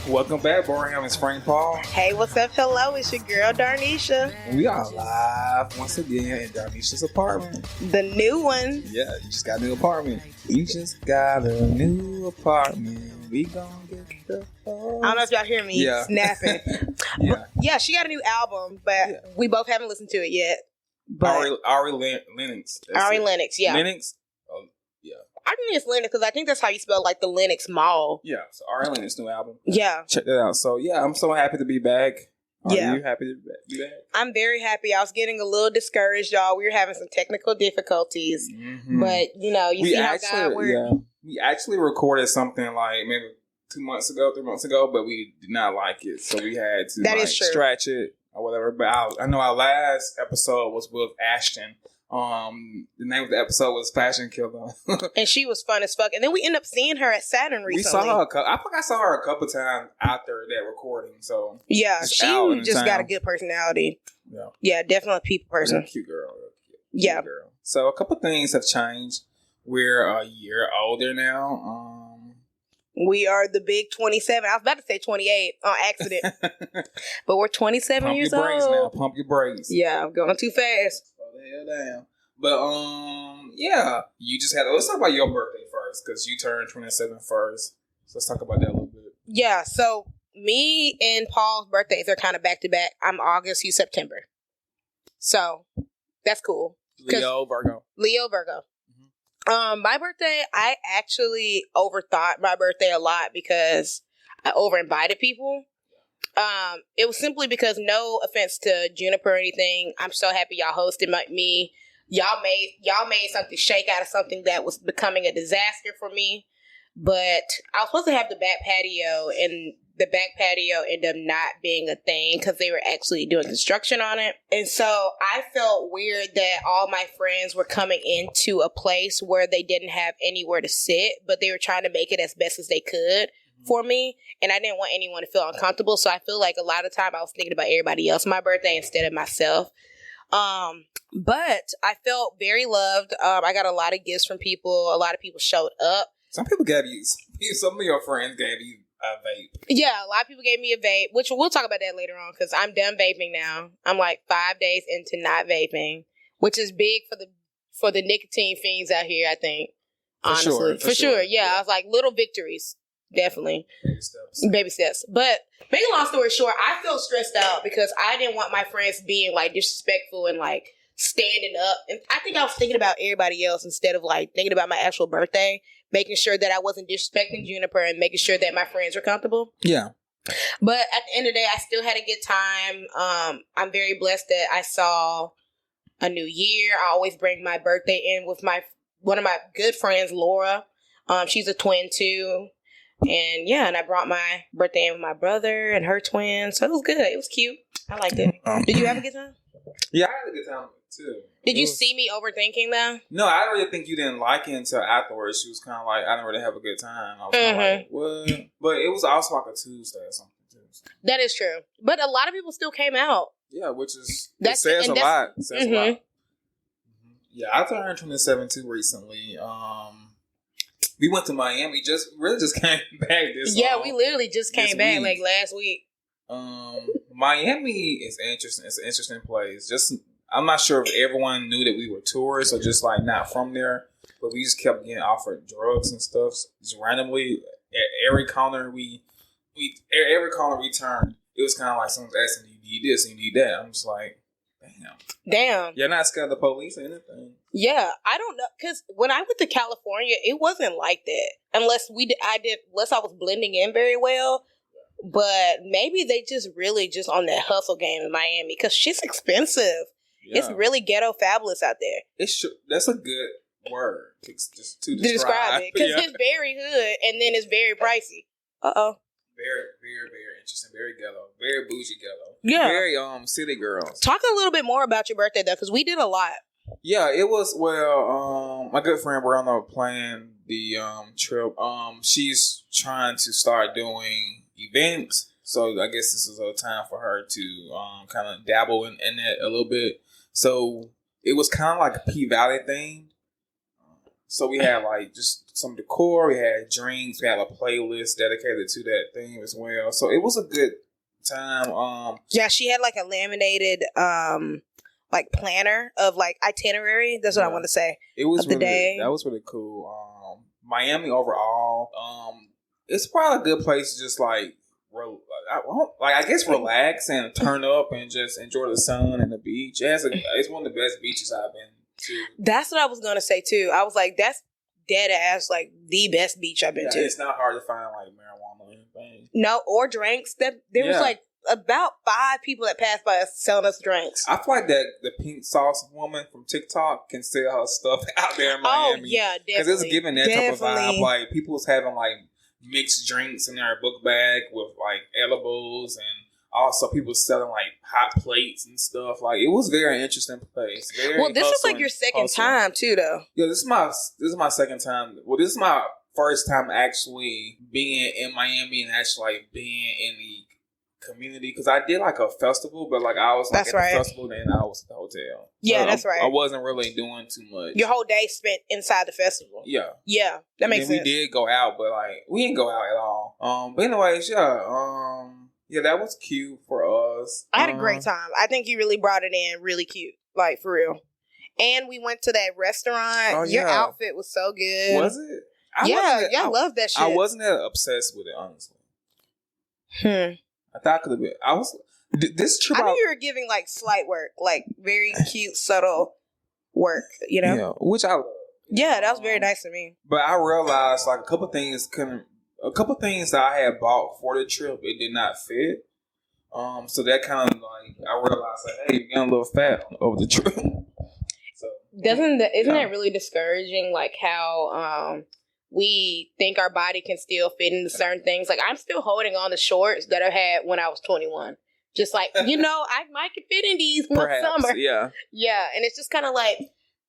Welcome back, Boringham and Paul. Hey, what's up? Hello, it's your girl Darnecia. We are live once again in Darnecia's apartment. The new one. Yeah, you just got a new apartment. You just got a new apartment. We gonna get the I don't know if y'all hear me snapping. Yeah, she got a new album, but we both haven't listened to it yet. But Ari Lennox. Ari Lennox, yeah. Lennox? Oh, yeah. I think it's Lennox because I think that's how you spell like the Lennox Mall. Yeah, so Ari Lennox new album. Yeah. Check that out. So yeah, I'm so happy to be back. Are you happy to be back? I'm very happy. I was getting a little discouraged, y'all. We were having some technical difficulties. Mm-hmm. But, you know, you see how God works. Yeah. We actually recorded something like maybe 3 months ago, but we did not like it. So we had to stretch it or whatever. But I know our last episode was with Ashton. The name of the episode was Fashion Killer. And she was fun as fuck. And then we ended up seeing her at Saturn recently. We saw her I think I saw her a couple times after that recording. So yeah, she just got a good personality. Yeah, definitely a people person. Cute girl. Cute girl. So a couple things have changed. We're a year older now. We are the big 27. I was about to say 28 on accident. But we're 27 years old. Pump your brakes now. Pump your brakes. Yeah, I'm going too fast. Hell damn. But you just had. Let's talk about your birthday first because you turned 27 first. So let's talk about that a little bit. Yeah. So me and Paul's birthdays are kind of back to back. I'm August, he's September. So that's cool. Leo Virgo. Mm-hmm. My birthday, I actually overthought my birthday a lot because I overinvited people. It was simply because, no offense to Juniper or anything, I'm so happy y'all hosted me. Y'all made something shake out of something that was becoming a disaster for me. But I was supposed to have the back patio, and the back patio ended up not being a thing because they were actually doing construction on it. And so I felt weird that all my friends were coming into a place where they didn't have anywhere to sit, but they were trying to make it as best as they could for me, and I didn't want anyone to feel uncomfortable. So I feel like a lot of time I was thinking about everybody else my birthday instead of myself. But I felt very loved. I got a lot of gifts from people. A lot of people showed up. Some people gave you. Some of your friends gave you a vape. Yeah, a lot of people gave me a vape, which we'll talk about that later on because I'm done vaping now. I'm like 5 days into not vaping, which is big for the nicotine fiends out here. I think honestly, for sure. Yeah, I was like little victories. Definitely. Baby steps. But make a long story short, I felt stressed out because I didn't want my friends being like disrespectful and like standing up. And I think I was thinking about everybody else instead of like thinking about my actual birthday, making sure that I wasn't disrespecting Juniper and making sure that my friends were comfortable. Yeah. But at the end of the day, I still had a good time. I'm very blessed that I saw a new year. I always bring my birthday in with one of my good friends, Laura. She's a twin too. And I brought my birthday in with my brother and her twin. So it was good. It was cute. I liked it. Did you have a good time? Yeah, I had a good time too. Did you see me overthinking though? No, I really think you didn't like it until afterwards. She was kind of like, I didn't really have a good time. I was kind of like, what? But it was also like a Tuesday or something too. That is true. But a lot of people still came out. Yeah, which is, it says a lot. It says a lot. Mm-hmm. Yeah, I turned 27 too recently. We went to Miami. Just came back this. Yeah, we literally just came back like last week. Miami is interesting. It's an interesting place. I'm not sure if everyone knew that we were tourists or just like not from there, but we just kept getting offered drugs and stuff just randomly at every corner we turned. It was kind of like someone's asking, "You need this? You need that?" I'm just like, Damn. You're not scared of the police or anything. Yeah, I don't know. Because when I went to California, it wasn't like that. Unless I was blending in very well. But maybe they just really just on that hustle game in Miami. Because shit's expensive. Yeah. It's really ghetto fabulous out there. That's a good word just to describe it. Because it's very hood and then it's very pricey. Uh-oh. Very, very, very interesting. Very ghetto. Very bougie ghetto. Yeah. Very city girls. Talk a little bit more about your birthday though, because we did a lot. Yeah, it was my good friend Brenda planned the trip. She's trying to start doing events, so I guess this is a time for her to kind of dabble in it a little bit. So it was kind of like a P Valley thing. So we had like just some decor. We had drinks. We had a playlist dedicated to that theme as well. So it was a good time. Yeah, she had like a laminated like planner of like itinerary. That's what I want to say. It was really, the day. That was really cool. Miami overall, it's probably a good place to just like I guess relax and turn up and just enjoy the sun and the beach. It's one of the best beaches I've been to. That's what I was gonna say too. I was like, that's dead ass like the best beach I've been to. It's not hard to find like marijuana or anything. No, or drinks. There was like about 5 people that passed by us selling us drinks. I feel like that the pink sauce woman from TikTok can sell her stuff out there in Miami. Oh yeah, definitely. Because it's giving that type of vibe. Like people was having like mixed drinks in their book bag with like edibles, and also people selling like hot plates and stuff. Like it was a very interesting place. Well, this was like your second time too, though. Yeah, this is my second time. Well, this is my first time actually being in Miami and actually like being in the community, because I did like a festival, but like I was like at the festival and I was at the hotel. Yeah, so that's right. I wasn't really doing too much. Your whole day spent inside the festival. Yeah, that makes sense. We did go out, but like we didn't go out at all. But anyways, yeah, that was cute for us. I had a great time. I think you really brought it in really cute, like for real. And we went to that restaurant. Oh, Your outfit was so good. Was it? I love that shit. I wasn't that obsessed with it, honestly. I thought it could have been. I was this trip. I knew you were giving like slight work, like very cute, subtle work. You know, yeah, which I. Yeah, that was very nice to me. But I realized like a couple things that I had bought for the trip, it did not fit. So that kind of like I realized like, hey, you're getting a little fat over the trip. So isn't that really discouraging? Like how we think our body can still fit into certain things. Like, I'm still holding on to shorts that I had when I was 21. Just like, I might can fit in these one summer. Yeah. Yeah. And it's just kind of like,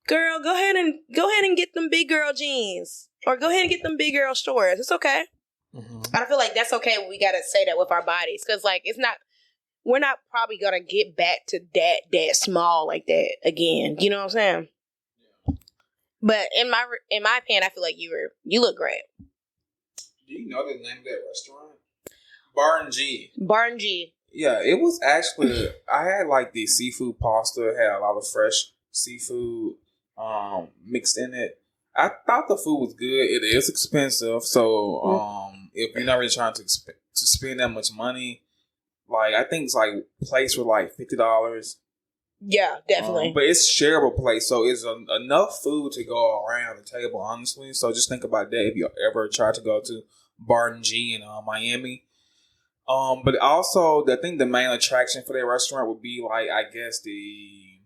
girl, go ahead and get them big girl jeans. Or go ahead and get them big girl shorts. It's okay. Mm-hmm. I don't feel like that's okay when we got to say that with our bodies. Because, like, we're not probably going to get back to that small like that again. You know what I'm saying? But in my opinion, I feel like you look great. Do you know the name of that restaurant? Bar and G. Bar and G. Yeah, it was actually. I had like the seafood pasta. Had a lot of fresh seafood mixed in it. I thought the food was good. It is expensive, so if you're not really trying to spend that much money, like I think it's like plates were like $50. Yeah, definitely. But it's shareable place, so it's enough food to go around the table, honestly. So just think about that if you ever try to go to Bar and G in Miami. But also, I think the main attraction for that restaurant would be like, I guess the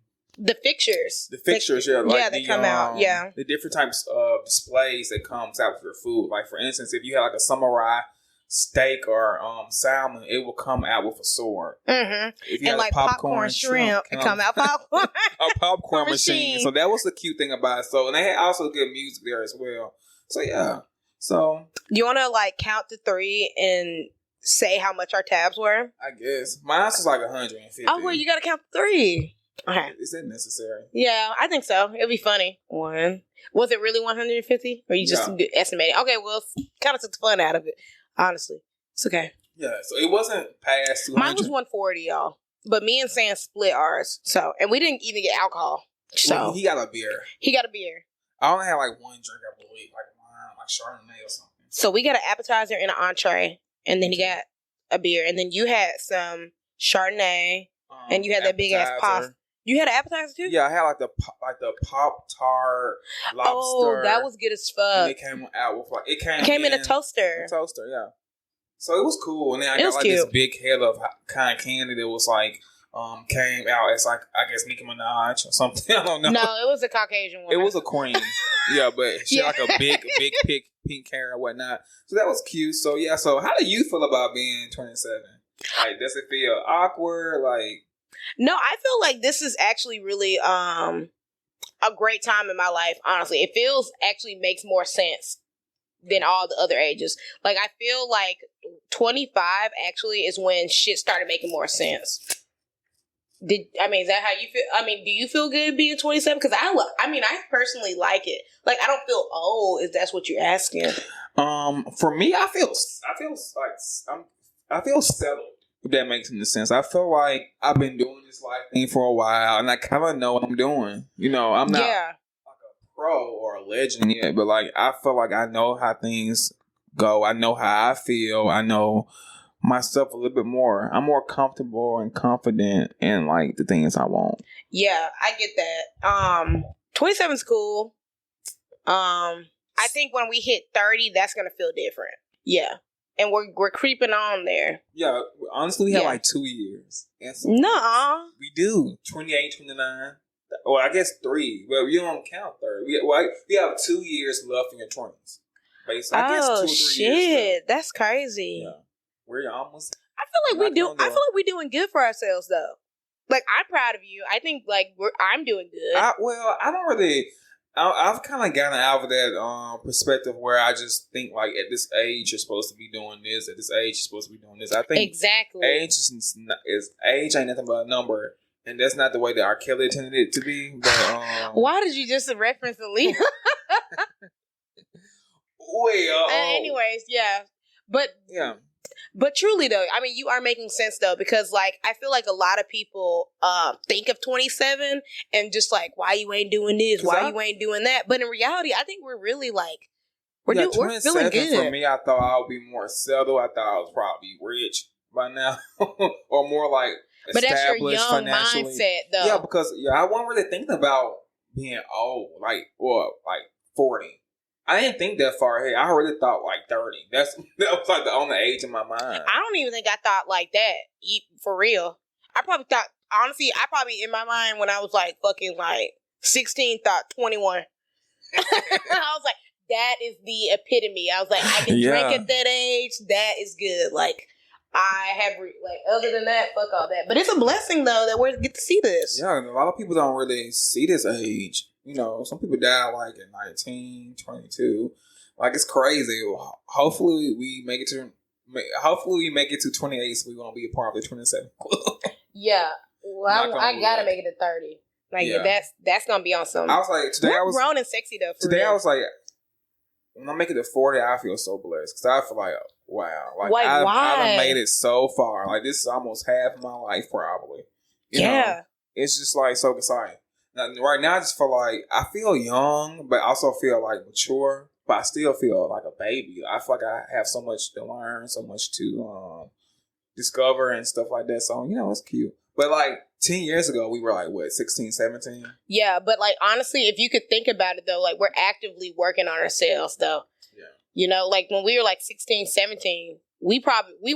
fixtures. The fixtures, yeah. Like they come out, yeah. The different types of displays that comes out with your food. Like, for instance, if you had like a samurai steak or salmon, it will come out with a sword. Mm-hmm. If you and like popcorn shrimp, it come out popcorn. A popcorn machine. So that was the cute thing about it. So, and they had also good music there as well. So yeah. So you want to like count to 3 and say how much our tabs were? I guess mine was like 150. Oh well, you got to count to 3. Okay. Is that necessary? Yeah, I think so. It'll be funny. 1. Was it really 150, or you just estimated? Okay, well, kind of took the fun out of it. Honestly, it's okay. Yeah, so it wasn't past 200. Mine was 140, y'all. But me and Sam split ours. So, and we didn't even get alcohol. So well, he got a beer. I only had like one drink, I believe, like wine, like Chardonnay or something. So we got an appetizer and an entree, and then he got a beer, and then you had some Chardonnay, and you had that big ass pasta. You had an appetizer too? Yeah, I had like the Pop-Tart lobster. Oh, that was good as fuck. And it came out with like it came in a toaster. Yeah. So it was cool, and then I got like this big head of kind of candy that was like came out as like I guess Nicki Minaj or something. I don't know. No, it was a Caucasian one. It was a queen. Yeah, but she had like a big pink hair and whatnot. So that was cute. So yeah. So how do you feel about being 27? Like, does it feel awkward? Like. No, I feel like this is actually really a great time in my life, honestly. It actually makes more sense than all the other ages. Like, I feel like 25 actually is when shit started making more sense. Is that how you feel? I mean, do you feel good being 27? Because I personally like it. Like, I don't feel old, if that's what you're asking. For me, I feel settled. If that makes any sense. I feel like I've been doing this life thing for a while, and I kind of know what I'm doing. You know, I'm not like a pro or a legend yet, but like I feel like I know how things go. I know how I feel. I know myself a little bit more. I'm more comfortable and confident in like the things I want. Yeah, I get that. 27's cool. I think when we hit 30, that's gonna feel different. Yeah. And we're creeping on there. Yeah, honestly, we have like 2 years. Nuh-uh. We do. 28, 29. Well, I guess 3. Well, you don't count 30. We have 2 years left in your 20s. Basically, I guess 2 or 3 years. That's crazy. Yeah. We're almost. I feel like we're doing good for ourselves, though. Like, I'm proud of you. I think like I'm doing good. I don't really. I've kind of gotten out of that perspective where I just think like at this age you're supposed to be doing this. At this age you're supposed to be doing this. I think exactly age age ain't nothing but a number, and that's not the way that R. Kelly intended it to be. But why did you just reference Aaliyah? Well, anyways, yeah, but yeah. But truly, though, I mean, you are making sense, though, because, like, I feel like a lot of people think of 27 and just, like, why you ain't doing this? Why you ain't doing that? But in reality, I think we're really, like, we're feeling good. For me, I thought I would be more settled. I thought I was probably rich by now. Or more, like, established but that's your young financially. Mindset, though. Yeah, because I wasn't really thinking about being old, like 40. I didn't think that far ahead. I really thought like 30. That was like the only age in my mind. I don't even think I thought like that. For real. I probably thought, honestly, in my mind when I was like fucking like 16, thought 21. I was like, that is the epitome. I was like, I can drink at that age. That is good. Like, I have, other than that, fuck all that. But it's a blessing, though, that we get to see this. Yeah, a lot of people don't really see this age. You know, some people die like at 19, 22. Like, it's crazy. Hopefully we make it to 28, so we won't be a part of the 27. Yeah. Well, I gotta make it to 30. Like, that's gonna be on something. I was like, today I was grown and sexy though. Today I was like, when I make it to 40, I feel so blessed because I feel like, wow, like why? I've made it so far. Like, this is almost half my life, probably. You know? It's just like so exciting. Right now, I just feel like I feel young, but I also feel like mature. But I still feel like a baby. I feel like I have so much to learn, so much to discover and stuff like that. So, it's cute. But like 10 years ago, we were like, what, 16, 17? Yeah, but like honestly, if you could think about it though, like we're actively working on ourselves though. Yeah. Like when we were like 16, 17, we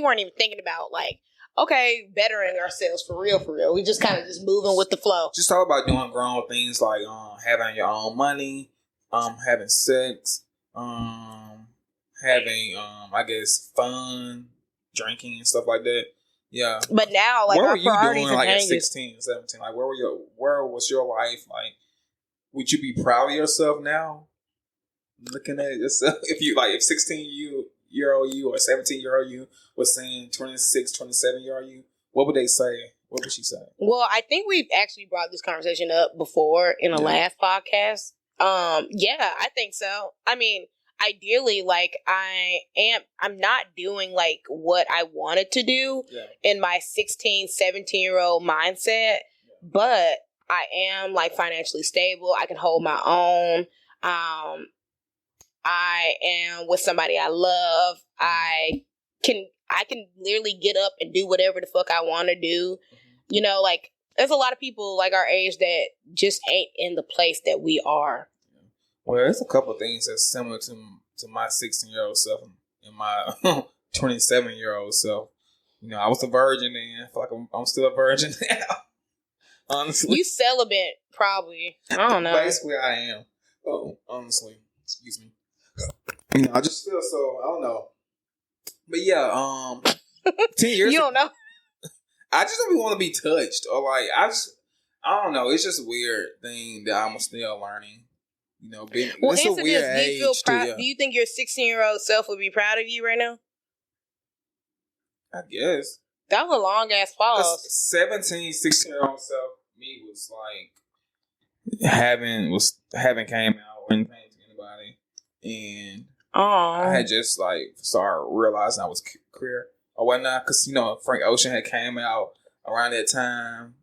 weren't even thinking about like, okay, bettering ourselves for real. We just kind of just moving with the flow. Just talk about doing grown things like having your own money, having sex, having I guess fun, drinking and stuff like that. Yeah. But now, like, what were you doing like at 16, 17? Like, where was your life? Like, would you be proud of yourself now? Looking at yourself, if 16-year-old you or 17-year-old you was saying 26, 27-year-old you, what would they say? What would she say? Well, I think we've actually brought this conversation up before in a last podcast. Yeah, I think so. I mean, ideally, like I'm not doing like what I wanted to do in my 16, 17-year-old mindset, but I am like financially stable. I can hold my own. I am with somebody I love. I can literally get up and do whatever the fuck I want to do. Like there's a lot of people like our age that just ain't in the place that we are. Well, there's a couple of things that's similar to my 16-year-old self and my 27-year-old self. I was a virgin then. I feel like I'm still a virgin now. Honestly. You celibate, probably. I don't know. Basically, I am. Oh, honestly. Excuse me. I just feel so, I don't know. But yeah, 10 years You don't know? I just don't want to be touched. Or like, I don't know. It's just a weird thing that I'm still learning. It's a weird age. Do you think your 16-year-old self would be proud of you right now? I guess. That was a long ass pause. 17, 16-year-old self, me was like, haven't came out or anything to anybody. And I had just like started realizing I was queer or whatnot. Because, you know, Frank Ocean had came out around that time.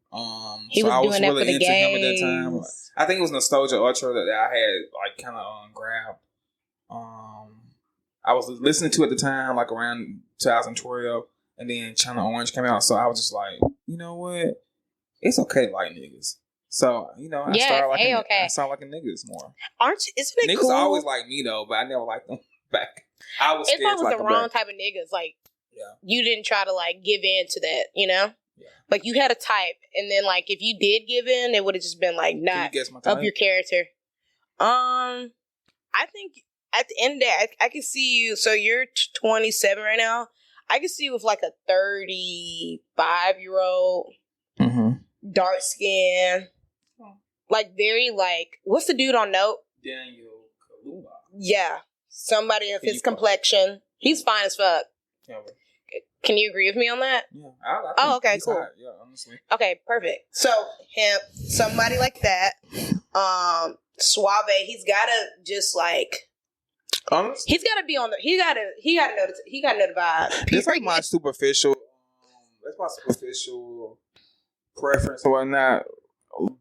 He was doing that for the gays. Him at that time. I think it was Nostalgia Ultra that I had like kind of grabbed. I was listening to at the time, like around 2012, and then China Orange came out. So I was just like, you know what? It's okay to like niggas. So, you know, I started liking niggas more. Isn't it niggas cool? always like me though, but I never liked them back. I was scared to like the wrong type of niggas. Like, you didn't try to like give in to that, you know? Yeah. Like you had a type, and then like if you did give in, it would have just been like not up your character. I think at the end of that, I can see you. So you're 27 right now. I can see you with like a 35-year-old, dark skin, like very like what's the dude on Note? Daniel Kaluuya. Yeah, somebody of his complexion. He's fine as fuck. Yeah. Can you agree with me on that? Yeah. I okay, cool. Hot. Yeah, honestly. Okay, perfect. So him, somebody like that, Suave. He's gotta just like. Honestly, he's gotta be on the. He gotta know the vibe. It's like my superficial. That's my superficial preference or whatnot.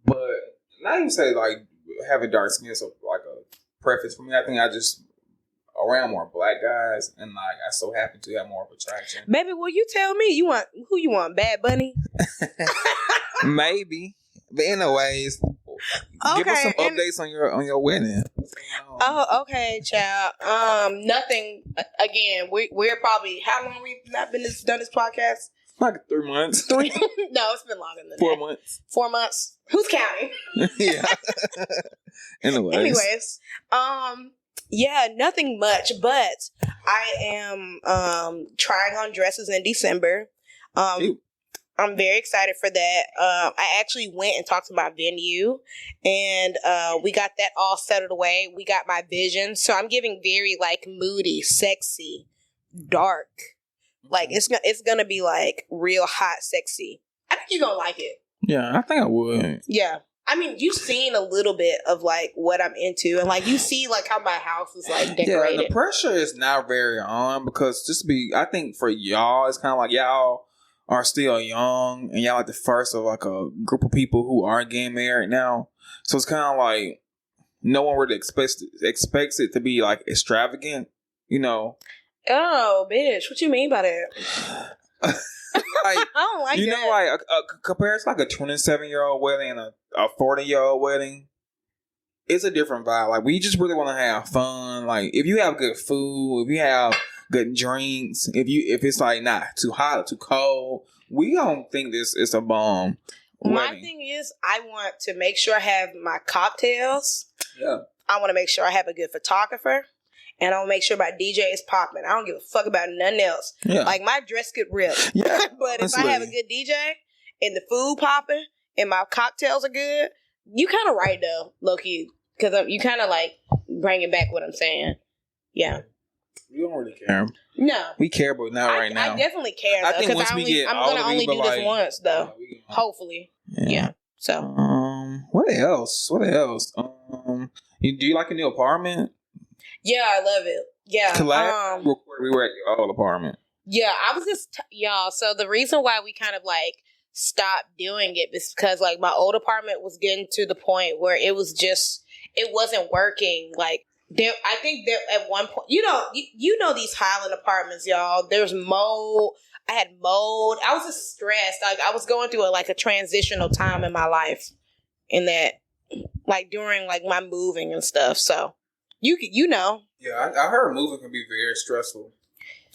But not even say like having dark skin is like a preference for me. I think I just. Around more black guys, and like I so happen to have more of attraction. Baby, will you tell me who you want? Bad Bunny? Maybe, but anyways, give us some updates on your wedding. Oh, okay, child. Nothing. Again, we're probably how long we not done this podcast? Like 3 months. No, it's been longer than 4 that. 4 months. 4 months. Who's counting? Yeah. Anyways, yeah, nothing much, but I am trying on dresses in December. I'm very excited for that. I actually went and talked to my venue, and we got that all settled away. We got my vision, so I'm giving very like moody, sexy, dark. Like it's gonna be like real hot, sexy. I think you're gonna like it. Yeah, I think I would. Yeah. I mean, you've seen a little bit of like what I'm into, and like you see like how my house is like decorated. Yeah, the pressure is not very on because I think for y'all, it's kind of like y'all are still young and y'all like the first of like a group of people who aren't getting married now. So it's kind of like no one really expects it to be like extravagant, you know. Oh, bitch! What you mean by that? Like, I don't like that. You know, like compared to like a 27-year-old wedding and a 40-year-old wedding, it's a different vibe. Like we just really want to have fun. Like if you have good food, if you have good drinks, if it's like not too hot or too cold, we don't think this is a bomb. My thing is, I want to make sure I have my cocktails. Yeah. I want to make sure I have a good photographer. And I want to make sure my DJ is popping. I don't give a fuck about nothing else. Yeah. Like, my dress could rip. Yeah, but honestly. If I have a good DJ and the food popping and my cocktails are good, you kind of right, though, low-key. Because you kind of, like, bringing back what I'm saying. Yeah. We don't really care. No. We care, but not right now. I definitely care, though. I think once we get I'm going to only do this once, though. Hopefully. Yeah. So. What else? Do you like a new apartment? Yeah, I love it. Yeah. We were at your old apartment. Yeah, I was just y'all. So the reason why we kind of like stopped doing it is because like my old apartment was getting to the point where it wasn't working. Like I think there at one point, you know these Highland apartments, y'all. There's mold. I had mold. I was just stressed. Like I was going through a transitional time in my life, in that like during like my moving and stuff. So. You know. Yeah, I heard moving can be very stressful.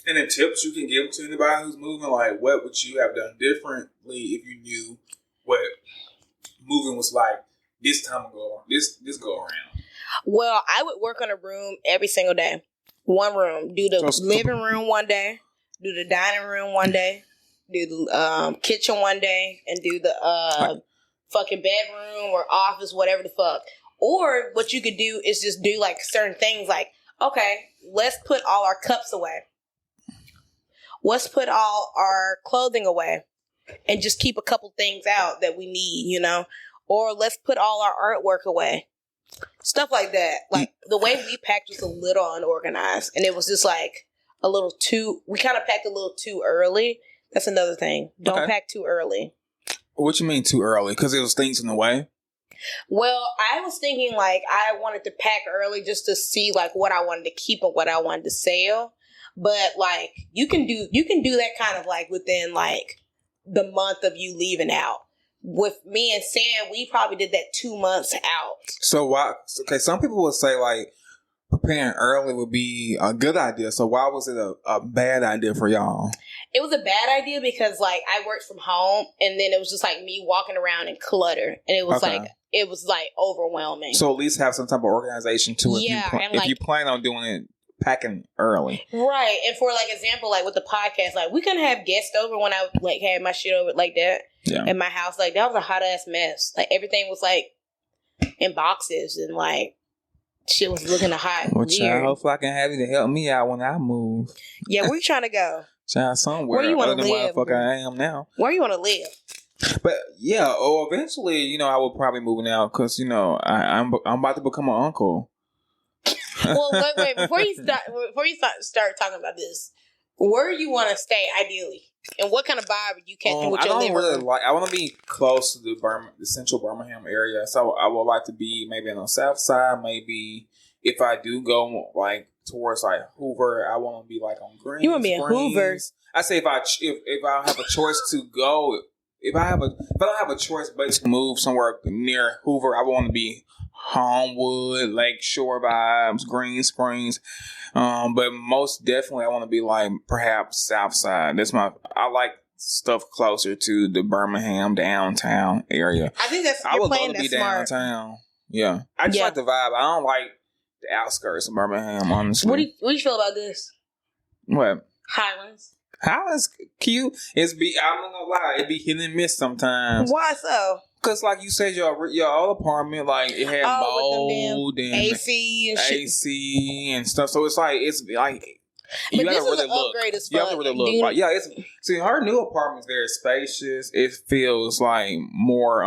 And the tips you can give to anybody who's moving, like what would you have done differently if you knew what moving was like this time ago, this go around? Well, I would work on a room every single day. One room. Do the living room one day. Do the dining room one day. Do the kitchen one day. And do the fucking bedroom or office, whatever the fuck. Or what you could do is just do like certain things like, okay, let's put all our cups away. let's put all our clothing away and just keep a couple things out that we need, you know? Or let's put all our artwork away. Stuff like that. Like, the way we packed was a little unorganized. And it was just like a little too... We kind of packed a little too early. That's another thing. Don't pack too early. What you mean too early? Because it was things in the way? Well, I was thinking, like, I wanted to pack early just to see, like, what I wanted to keep and what I wanted to sell. But, like, you can do that kind of, like, within, like, the month of you leaving out. With me and Sam, we probably did that 2 months out. So why? Okay, some people would say like preparing early would be a good idea. So why was it a bad idea for y'all? It was a bad idea because like I worked from home, and then it was just like me walking around in clutter, and it was like overwhelming. So at least have some type of organization to it. Yeah, if you plan on doing it. Packing early, right? And for like example, like with the podcast, like we couldn't have guests over when I like had my shit over like that in my house. Like that was a hot ass mess. Like everything was like in boxes and like shit was looking hot. Well, child, hopefully I can have you to help me out when I move. Yeah, where you trying to go? Child, somewhere. Where you want to live? Motherfucker, I am now. Where you want to live? But yeah, eventually, you know, I will probably moving out because you know I'm about to become an uncle. Well, wait. Before you start talking about this, where you want to stay ideally, and what kind of vibe are you catching with your living room? I want to be close to the central Birmingham area, so I would like to be maybe on the south side. Maybe if I do go like towards like Hoover, I want to be like on Green. You want to be in Hoover? I say if I have a choice to go, if I don't have a choice but to move somewhere near Hoover, I want to be Homewood, Lakeshore vibes, Green Springs. But most definitely I want to be like perhaps Southside. I like stuff closer to the Birmingham downtown area. I think I would love to be smart. Downtown. Yeah. I just like the vibe. I don't like the outskirts of Birmingham, honestly. What do you feel about this? What? Highlands cute. I'm not gonna lie, it be hit and miss sometimes. Why so? Because, like you said, your old apartment, like it had mold and AC and stuff. So it's like you gotta really look. You have to really look. Her new apartment's very spacious. It feels like more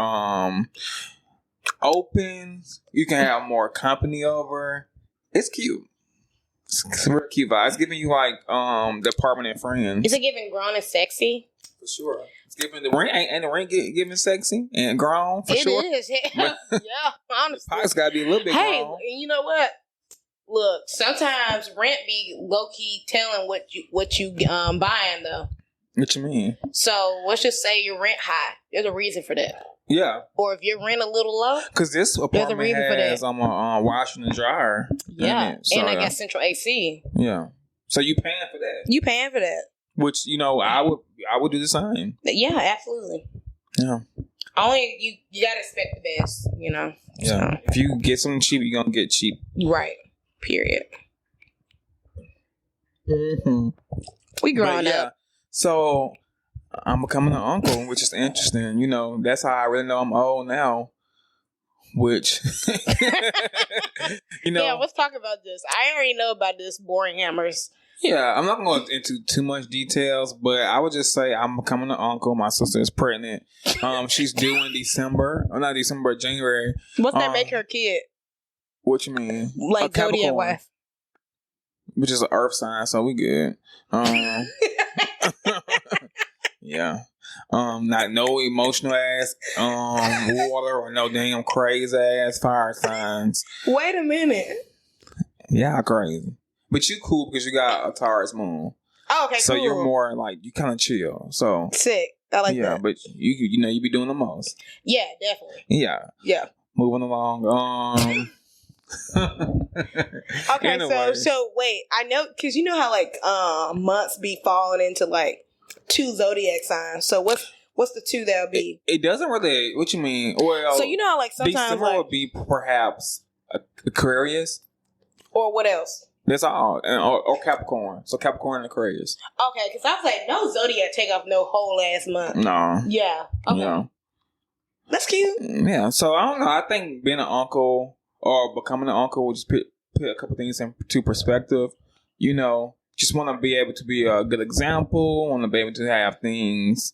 open. You can have more company over. It's cute. It's a real cute vibe. It's giving you like the apartment and Friends. Is it giving grown and sexy? For sure. It's giving the ring, and the ring giving sexy and grown for sure. It is. Yeah, honestly. The pocket's gotta be a little bit grown. Hey, and you know what? Look, sometimes rent be low key telling what you buying though. What you mean? So let's just say your rent high. There's a reason for that. Yeah. Or if your rent a little low. Because this apartment has a washer and dryer. Yeah. So, and I got central AC. Yeah. So you paying for that. You paying for that. Which, you know, I would do the same. Yeah, absolutely. Yeah. Only you gotta expect the best, you know. Yeah. So. If you get something cheap, you're gonna get cheap. Right. Period. Mm-hmm. We growing up. So I'm becoming an uncle, which is interesting. You know, that's how I really know I'm old now. Which, you know. Yeah, let's talk about this. I already know about this Boringhamers. Yeah, I'm not going into too much details, but I would just say I'm becoming an uncle. My sister is pregnant. She's due in December. Or not December, January. What's that make her kid? What you mean? Like zodiac wife. Which is an earth sign, so we good. Yeah. Not no emotional ass water or no damn crazy ass fire signs. Wait a minute. Yeah, crazy. But you cool because you got a Taurus moon. Oh, okay, so cool. You're more like, you kind of chill. So sick. I like that. Yeah, but you know, you be doing the most. Yeah, definitely. Yeah. Moving along. Okay, anyway. so wait, I know because you know how like months be falling into like 2 zodiac signs. So what's the 2 that'll be? It doesn't really. What you mean? Well, so you know how like sometimes December would be perhaps Aquarius. Or what else? That's all, or Capricorn. So Capricorn and Aquarius. Okay, because I was like, no zodiac take off no whole ass month. No. Yeah. Okay. Yeah. That's cute. Yeah. So I don't know. I think being an uncle or becoming an uncle will just put a couple things into perspective. You know, just want to be able to be a good example, want to be able to have things,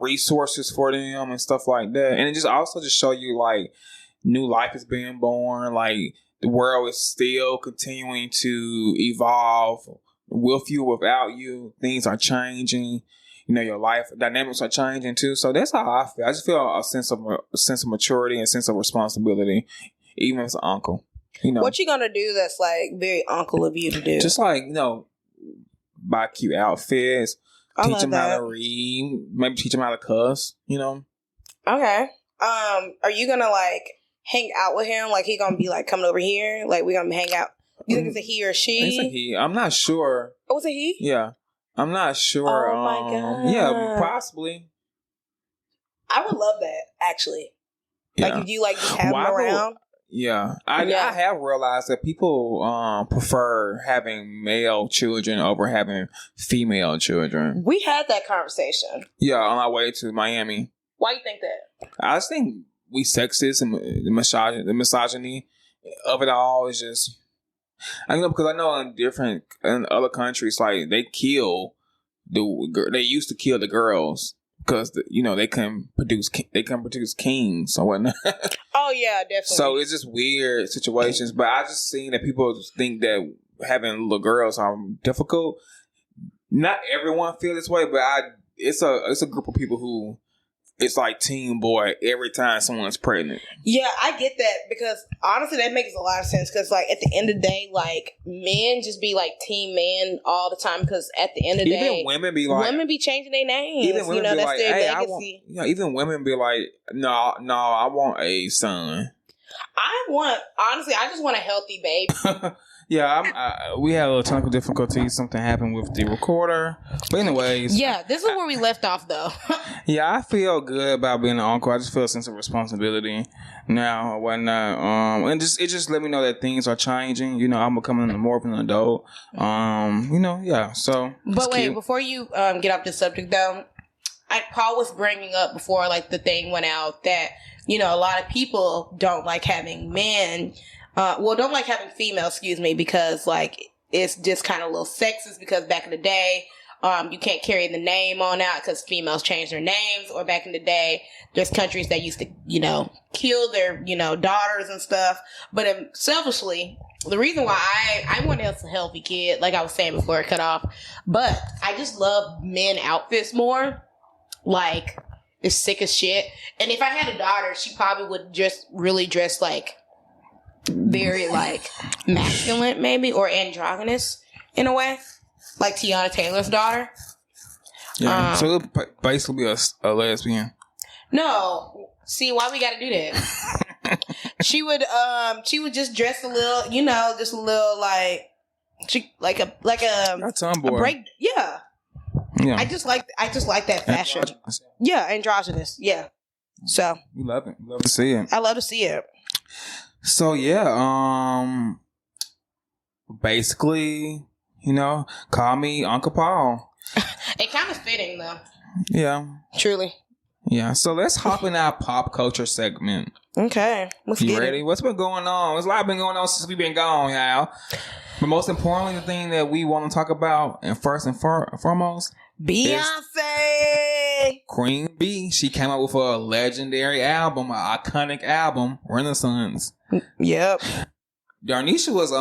resources for them and stuff like that. And it just also just show you like new life is being born, like the world is still continuing to evolve with you, without you. Things are changing. Your life dynamics are changing too. So that's how I feel. I just feel a sense of maturity and a sense of responsibility, even as an uncle. What you gonna do that's like very uncle of you to do? Just like buy cute outfits, teach them how to read, maybe teach them how to cuss. Okay. Are you gonna like hang out with him? Like he gonna be like coming over here? Like we gonna hang out? You think it's a he or she? It's a he. I'm not sure. Oh, it's a he? Yeah, I'm not sure. Oh my god. Yeah, possibly. I would love that actually. Yeah. Like if you like just have him around. Yeah. I have realized that people prefer having male children over having female children. We had that conversation. Yeah, on our way to Miami. Why you think that? I just think we sexist and the misogyny of it all is just. Because I know in other countries, like they used to kill the girls because they can produce kings or whatnot. Oh yeah, definitely. So it's just weird situations. But I just seen that people think that having little girls are difficult. Not everyone feel this way, but it's a group of people who. It's like team boy every time someone's pregnant. Yeah, I get that because honestly, that makes a lot of sense. Because like at the end of the day, like men just be like team man all the time. Because at the end of the day, even women be like changing their names. Even women be that's like, their hey, legacy. Even women be like, no, I want a son. I just want a healthy baby. Yeah, we had a little technical difficulty. Something happened with the recorder. But anyways. Yeah, this is where we left off, though. Yeah, I feel good about being an uncle. I just feel a sense of responsibility now or whatnot. And it just let me know that things are changing. I'm becoming more of an adult. Yeah, so. But wait, before you get off this subject, though, Paul was bringing up before, like, the thing went out that, a lot of people don't like having men... don't like having female, because like it's just kind of a little sexist because back in the day, you can't carry the name on out because females change their names, or back in the day, there's countries that used to, kill their, daughters and stuff. But selfishly, the reason why I want a healthy kid, like I was saying before it cut off, but I just love men outfits more. Like, it's sick as shit. And if I had a daughter, she probably would just really dress like very like masculine maybe or androgynous in a way, like Tiana Taylor's daughter. Yeah, so it'll basically be a lesbian. No, see why we got to do that? she would just dress a little, just a little like a tomboy. A break. Yeah. I just like that fashion. Androgynous. Yeah, androgynous. Yeah. So we love it. Love to see it. I love to see it. So yeah, basically, call me Uncle Paul. It kind of fitting though. Yeah. Truly. Yeah. So let's hop in our pop culture segment. Okay. You ready? What's been going on? There's a lot been going on since we've been gone, y'all. But most importantly, the thing that we want to talk about, and first and foremost, Beyonce. Queen B. She came out with a legendary album, an iconic album, Renaissance. Yep. Darnecia was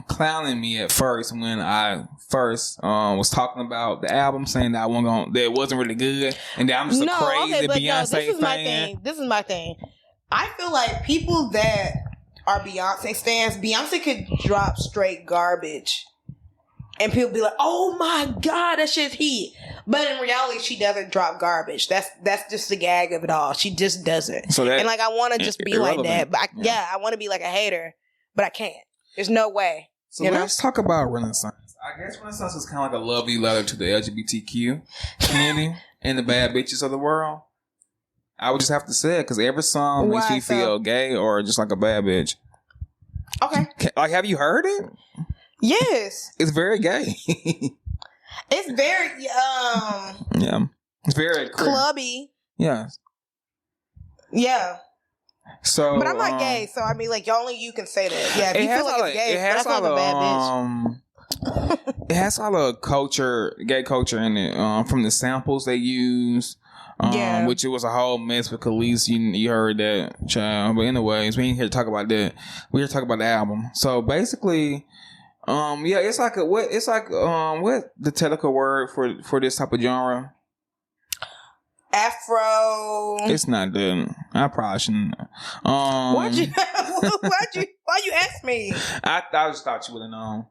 clowning me at first when I first was talking about the album, saying that that it wasn't really good, and that I'm just a crazy Beyonce fan. This is my thing. I feel like people that are Beyonce fans, Beyonce could drop straight garbage, and people be like, "Oh my god, that shit's heat." But in reality, she doesn't drop garbage. That's just the gag of it all. She just doesn't. And like, I want to just be like that. But I want to be like a hater, but I can't. There's no way. So let's talk about Renaissance. I guess Renaissance is kind of like a lovely letter to the LGBTQ community and the bad bitches of the world. I would just have to say it because every song makes you feel gay or just like a bad bitch. Okay. Like, have you heard it? Yes. It's very gay. It's very yeah. It's very clubby. Yeah. Yeah. So, but I'm not gay, so I mean, like, only you can say that. Yeah, if you feel like it's gay, but I feel like a bad bitch. It has a lot of culture, gay culture in it. From the samples they use. Which it was a whole mess with Khalees. You heard that, child. But anyways, we ain't here to talk about that. We're here to talk about the album. So basically, it's like what the technical word for this type of genre? Afro. It's not that. I probably shouldn't. Why you ask me? I just thought you would have known.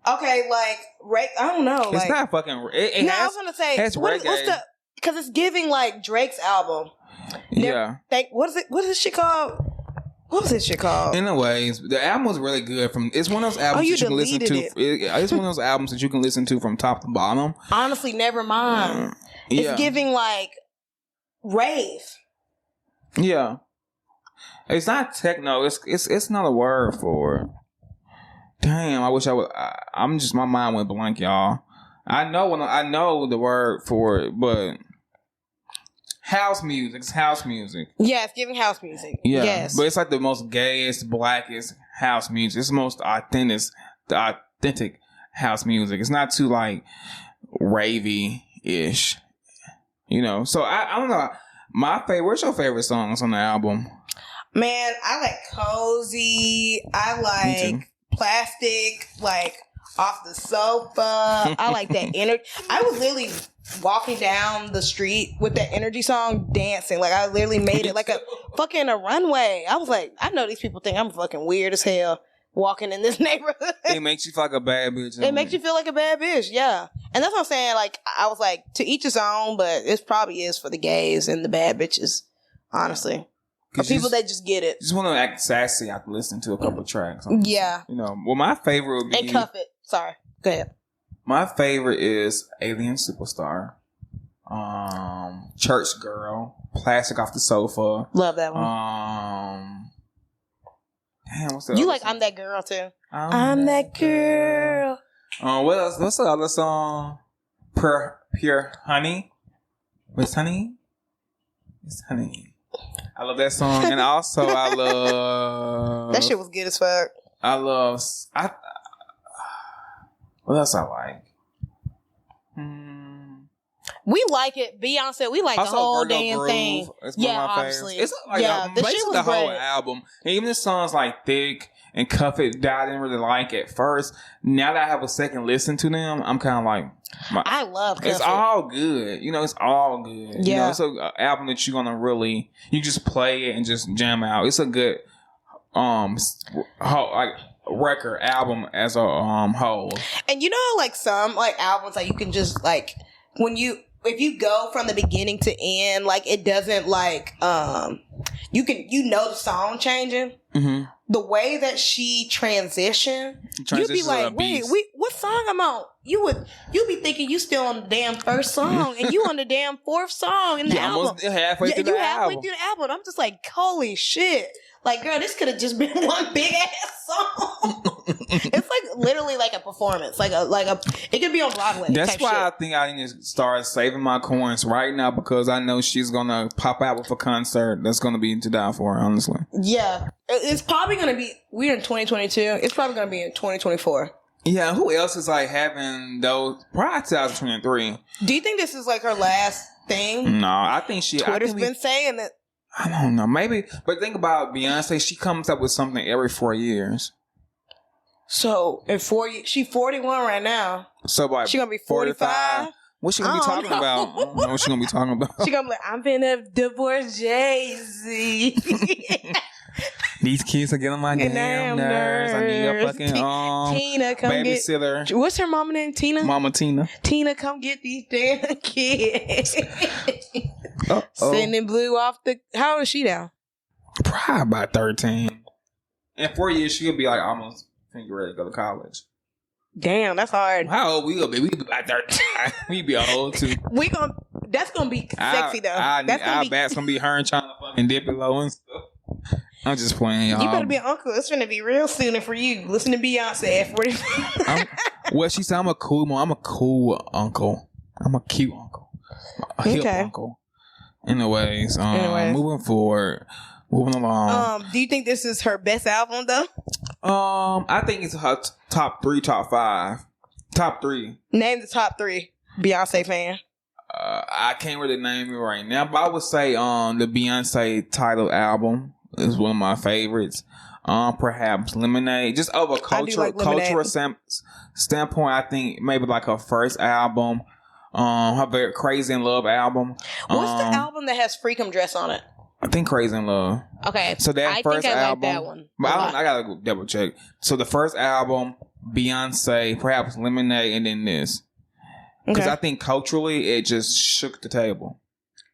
Okay, like I don't know. It's not fucking. I was gonna say what's the. Because it's giving like Drake's album. Yeah. What is it? What is this shit called? What was this shit called? Anyways, the album was really good. It's one of those albums that you can listen to. It's one of those albums that you can listen to from top to bottom. Honestly, never mind. It's giving like rave. Yeah. It's not techno. It's not a word for it. Damn, I wish I would. My mind went blank, y'all. I know the word for it, but house music. It's house music. Yeah, it's giving house music. Yeah, yes. But it's like the most gayest, blackest house music. It's the most authentic house music. It's not too like ravey-ish, So I don't know. What's your favorite songs on the album? Man, I like Cozy. I like Plastic. Like Off the Sofa. I like that energy. I was literally walking down the street with that energy song dancing. Like I literally made it like a fucking a runway. I was like, I know these people think I'm fucking weird as hell walking in this neighborhood. It makes you feel like a bad bitch. It makes you feel like a bad bitch, yeah. And that's what I'm saying. Like I was like, to each his own, but it probably is for the gays and the bad bitches, honestly. For people that just get it. Just want to act sassy after listening to a couple of tracks. Yeah. Well, my favorite would be... And Cuff It. Sorry. Go ahead. My favorite is Alien Superstar. Church Girl. Plastic Off the Sofa. Love that one. Damn, what's that? You like song? I'm That Girl, too. I'm that girl. What else? What's the other song? Pure Honey? What's Honey? It's Honey. I love that song. And also, I love... That shit was good as fuck. What else I like? We like it. Beyonce, we like also, the whole Virgo damn Groove. thing. It's one of my obviously. Favorites. It's like the shit was the whole great. album. And even the songs like Thick and Cuff It that I didn't really like at first. Now that I have a second listen to them, I'm kind of like... I love Cuff It's It. all good. It's all good. Yeah. It's an album that you're going to really... You just play it and just jam out. It's a good record album as a whole. And like some like albums like you can just like if you go from the beginning to end, like it doesn't like you the song changing. Mm-hmm. The way that she transitioned, you'd be like, wait, what song I'm on? You'd be thinking you still on the damn first song and you on the damn fourth song in the album. Almost halfway through the album. I'm just like, holy shit. Like, girl, this could have just been one big ass song. It's like literally like a performance, like it could be on Broadway. That's why I think I need to start saving my coins right now because I know she's gonna pop out with a concert that's gonna be to die for. Honestly, yeah, it's probably gonna be. We're in 2022. It's probably gonna be in 2024. Yeah, who else is like having those? Probably 2023. Do you think this is like her last thing? No, I think Twitter's been saying that. I don't know, maybe. But think about Beyonce. She comes up with something every 4 years. So in 4 years, she's 41 right now. So like she gonna be 45. What's she gonna be talking about? I don't know what she gonna be talking about. She gonna be like, I'm finna divorce Jay-Z. These kids are getting on my damn nerves. I need a fucking Tina, come babysitter. What's her mama name? Tina? Mama Tina. Tina, come get these damn kids. Sending Blue off the... How old is she now? Probably about 13. In 4 years, she'll be like almost ready to go to college. Damn, that's hard. How old we gonna be? We be about 13. We be old too. That's gonna be sexy though. Our back's gonna be her and trying to fucking dip it low and stuff. I'm just playing, y'all. You better be an uncle. It's gonna be real soon for you. Listen to Beyonce at 45. Well, she said I'm a cool mom. I'm a cool uncle. I'm a cute uncle. A hip uncle. Anyways, moving forward. Moving along. Do you think this is her best album though? I think it's her top 3, top 5. Top 3. Name the top 3 Beyonce fan. I can't really name it right now, but I would say the Beyonce title album is one of my favorites. Perhaps Lemonade. Just over cultural standpoint, I think maybe like her first album, her very Crazy in Love album. What's the album that has Freakum Dress on it? I think Crazy in Love. Okay, so that I first think I album, like that one. But I gotta go double check. So the first album, Beyonce, perhaps Lemonade, and then this. Because I think culturally it just shook the table.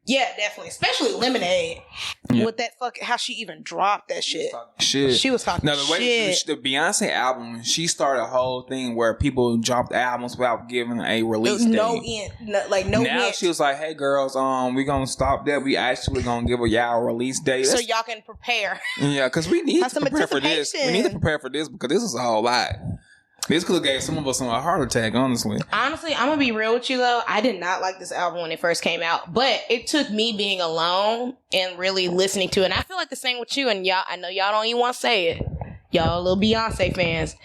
Yeah, definitely. Especially Lemonade. Yeah. With that how she even dropped that shit. She was talking shit. The Beyonce album, she started a whole thing where people dropped albums without giving a release date. No end. Now hint. She was like, hey girls, we're gonna stop that. We actually gonna give y'all a release date. So y'all can prepare. Yeah, because we need to prepare for this. We need to prepare for this because this is a whole lot. This could have gave some of us a heart attack, honestly. Honestly, I'm going to be real with you, though. I did not like this album when it first came out. But it took me being alone and really listening to it. And I feel like the same with you. And y'all, I know y'all don't even want to say it. Y'all little Beyonce fans.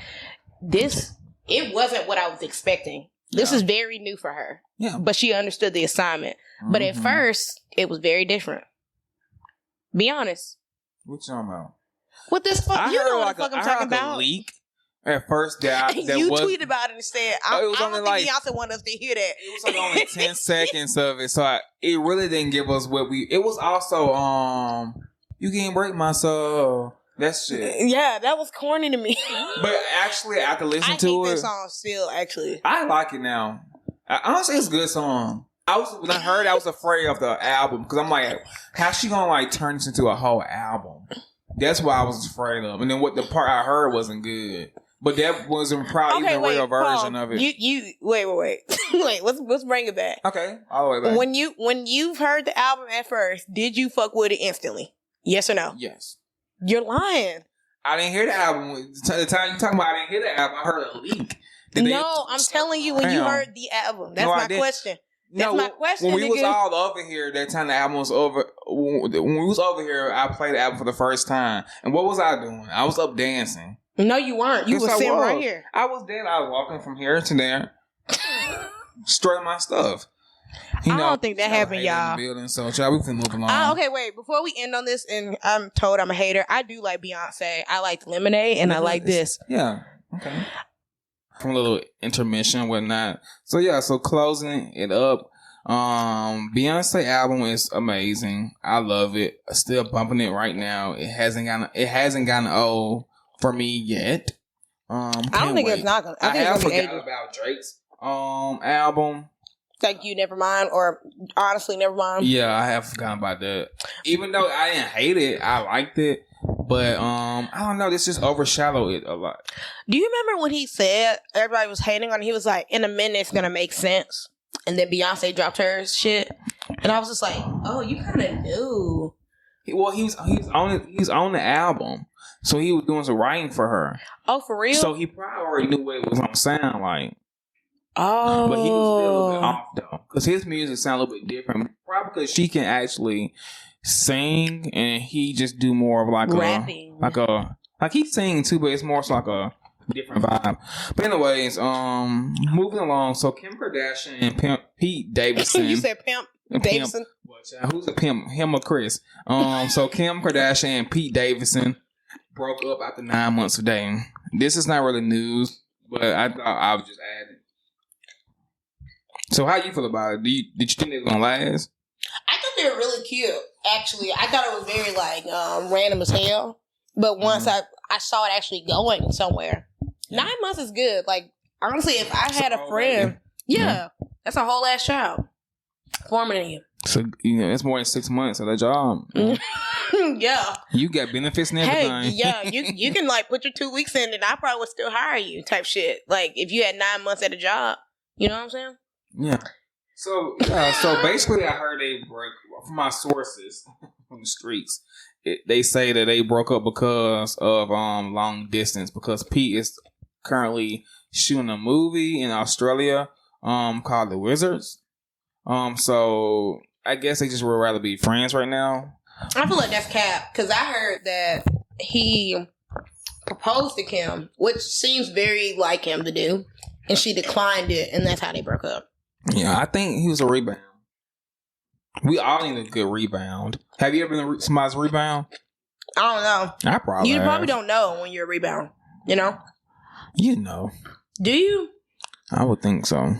It wasn't what I was expecting. This is very new for her. Yeah. But she understood the assignment. But at first, it was very different. Be honest. What you talking about? What this fuck? You know what the fuck I'm talking about? A leak. At first, you tweeted about it and said, I don't think Beyonce wanted us to hear that. It was like only 10 seconds of it, so it really didn't give us what we... It was also, You Can't Break My Soul. That shit. Yeah, that was corny to me. But actually, after listening to it... I hate that song still, actually. I like it now. Honestly, it's a good song. When I heard it, I was afraid of the album, because I'm like, how's she gonna turn this into a whole album? That's what I was afraid of. And then the part I heard wasn't good. But that wasn't probably even a real version of it. Wait. Wait, let's bring it back. Okay, all the way back. When you've heard the album at first, did you fuck with it instantly? Yes or no? Yes. You're lying. I didn't hear the album. The time you talking about, I didn't hear the album. I heard a leak. I'm telling you, when you heard the album, that's my question. That's my question. When we was all over here, that time the album was over. When we was over here, I played the album for the first time. And what was I doing? I was up dancing. No, you weren't. You were sitting right here. I was there. I was walking from here to there, strutting my stuff. I don't think that happened, y'all. Building, so we can move along. Okay, wait. Before we end on this, and I'm told I'm a hater, I do like Beyonce. I like Lemonade, and I like this. Yeah. Okay. From a little intermission and whatnot. So closing it up. Beyonce album is amazing. I love it. I'm still bumping it right now. It hasn't gotten old for me yet. I don't think it's not gonna. I have forgot about Drake's album. Thank You, Nevermind, or Honestly Nevermind. Yeah, I have forgotten about that. Even though I didn't hate it, I liked it. But I don't know, this just overshadowed it a lot. Do you remember when he said everybody was hating on it? He was like, in a minute it's gonna make sense. And then Beyonce dropped her shit. And I was just like, oh, you kinda knew. Well, he's on the album. So he was doing some writing for her. Oh, for real? So he probably already knew what it was gonna sound like. Oh. But he was still a little bit off though. Because his music sounds a little bit different. Probably because she can actually sing and he just do more of like rapping. Like he sing too, but it's more so like a different vibe. But anyways, moving along. So Kim Kardashian and Pete Davidson. You said Pimp Davidson? Who's the pimp? Him or Chris? So Kim Kardashian and Pete Davidson broke up after 9 months of dating. This is not really news, but I thought I would just add it. So how you feel about it? Did you think they were gonna last? I thought they were really cute. Actually, I thought it was very random as hell. But once I saw it actually going somewhere, 9 months is good. Like honestly, if I had a friend, that's a whole ass child forming you. So it's more than 6 months of that job. Yeah, you got benefits and everything. Hey, yeah, you can put your 2 weeks in, and I probably would still hire you. Type shit. Like if you had 9 months at a job, you know what I'm saying? Yeah. So basically, I heard they broke from my sources from the streets. They say that they broke up because of long distance. Because Pete is currently shooting a movie in Australia called The Wizards. So I guess they just would rather be friends right now. I feel like that's cap because I heard that he proposed to Kim, which seems very like him to do, and she declined it, and that's how they broke up. Yeah, I think he was a rebound. We all need a good rebound. Have you ever been somebody's rebound? I don't know. I probably You have. probably don't know when you're a rebound, you know? You know. Do you? I would think so.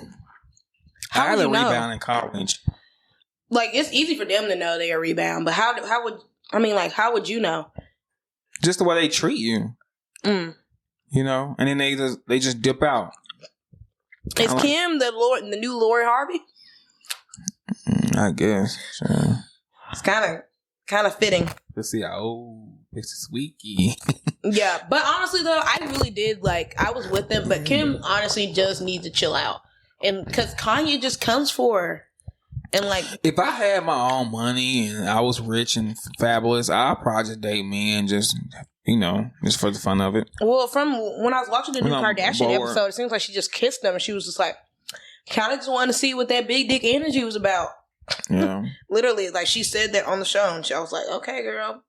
How I had would a you know? rebound in college. Like, it's easy for them to know they're a rebound, but how would you know? Just the way they treat you. Mm. You know? And then they just dip out. Is Kim the new Lori Harvey? I guess. Sure. It's kind of fitting. Let's see. This is squeaky. Yeah, but honestly though, I really did I was with them, but Kim honestly just needs to chill out, and because Kanye just comes for her, and if I had my own money and I was rich and fabulous, I'd probably just date me and just just for the fun of it. Well, from when I was watching the new Kardashian episode, it seems like she just kissed them, and she was just like, kind of just wanted to see what that big dick energy was about. Yeah. Literally, she said that on the show, and I was like, okay, girl,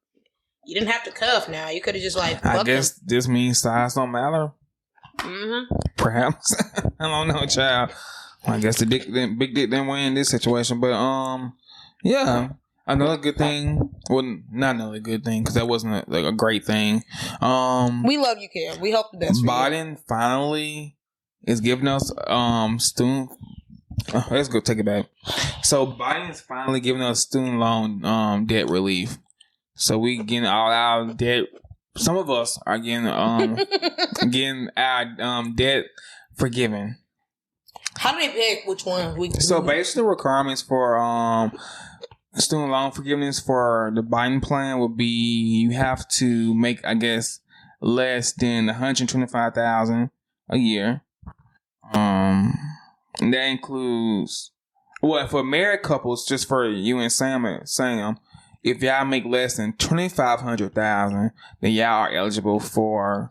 you didn't have to cuff now. You could have just I guess this means size don't matter. Mm-hmm. Perhaps. I don't know, child. I guess the big dick didn't win in this situation, but yeah. Another good thing. Well, not another good thing because that wasn't a great thing. We love you, Kim. We hope the best for you. Biden finally is giving us student. Let's go take it back. So Biden's finally giving us student loan debt relief. So we getting all our debt. Some of us are getting getting our debt forgiven. How do they pick which one? So basically, the requirements for student loan forgiveness for the Biden plan would be you have to make, I guess, less than $125,000 a year. And that includes, for married couples, just for you and Sam, if y'all make less than $2,500,000, then y'all are eligible for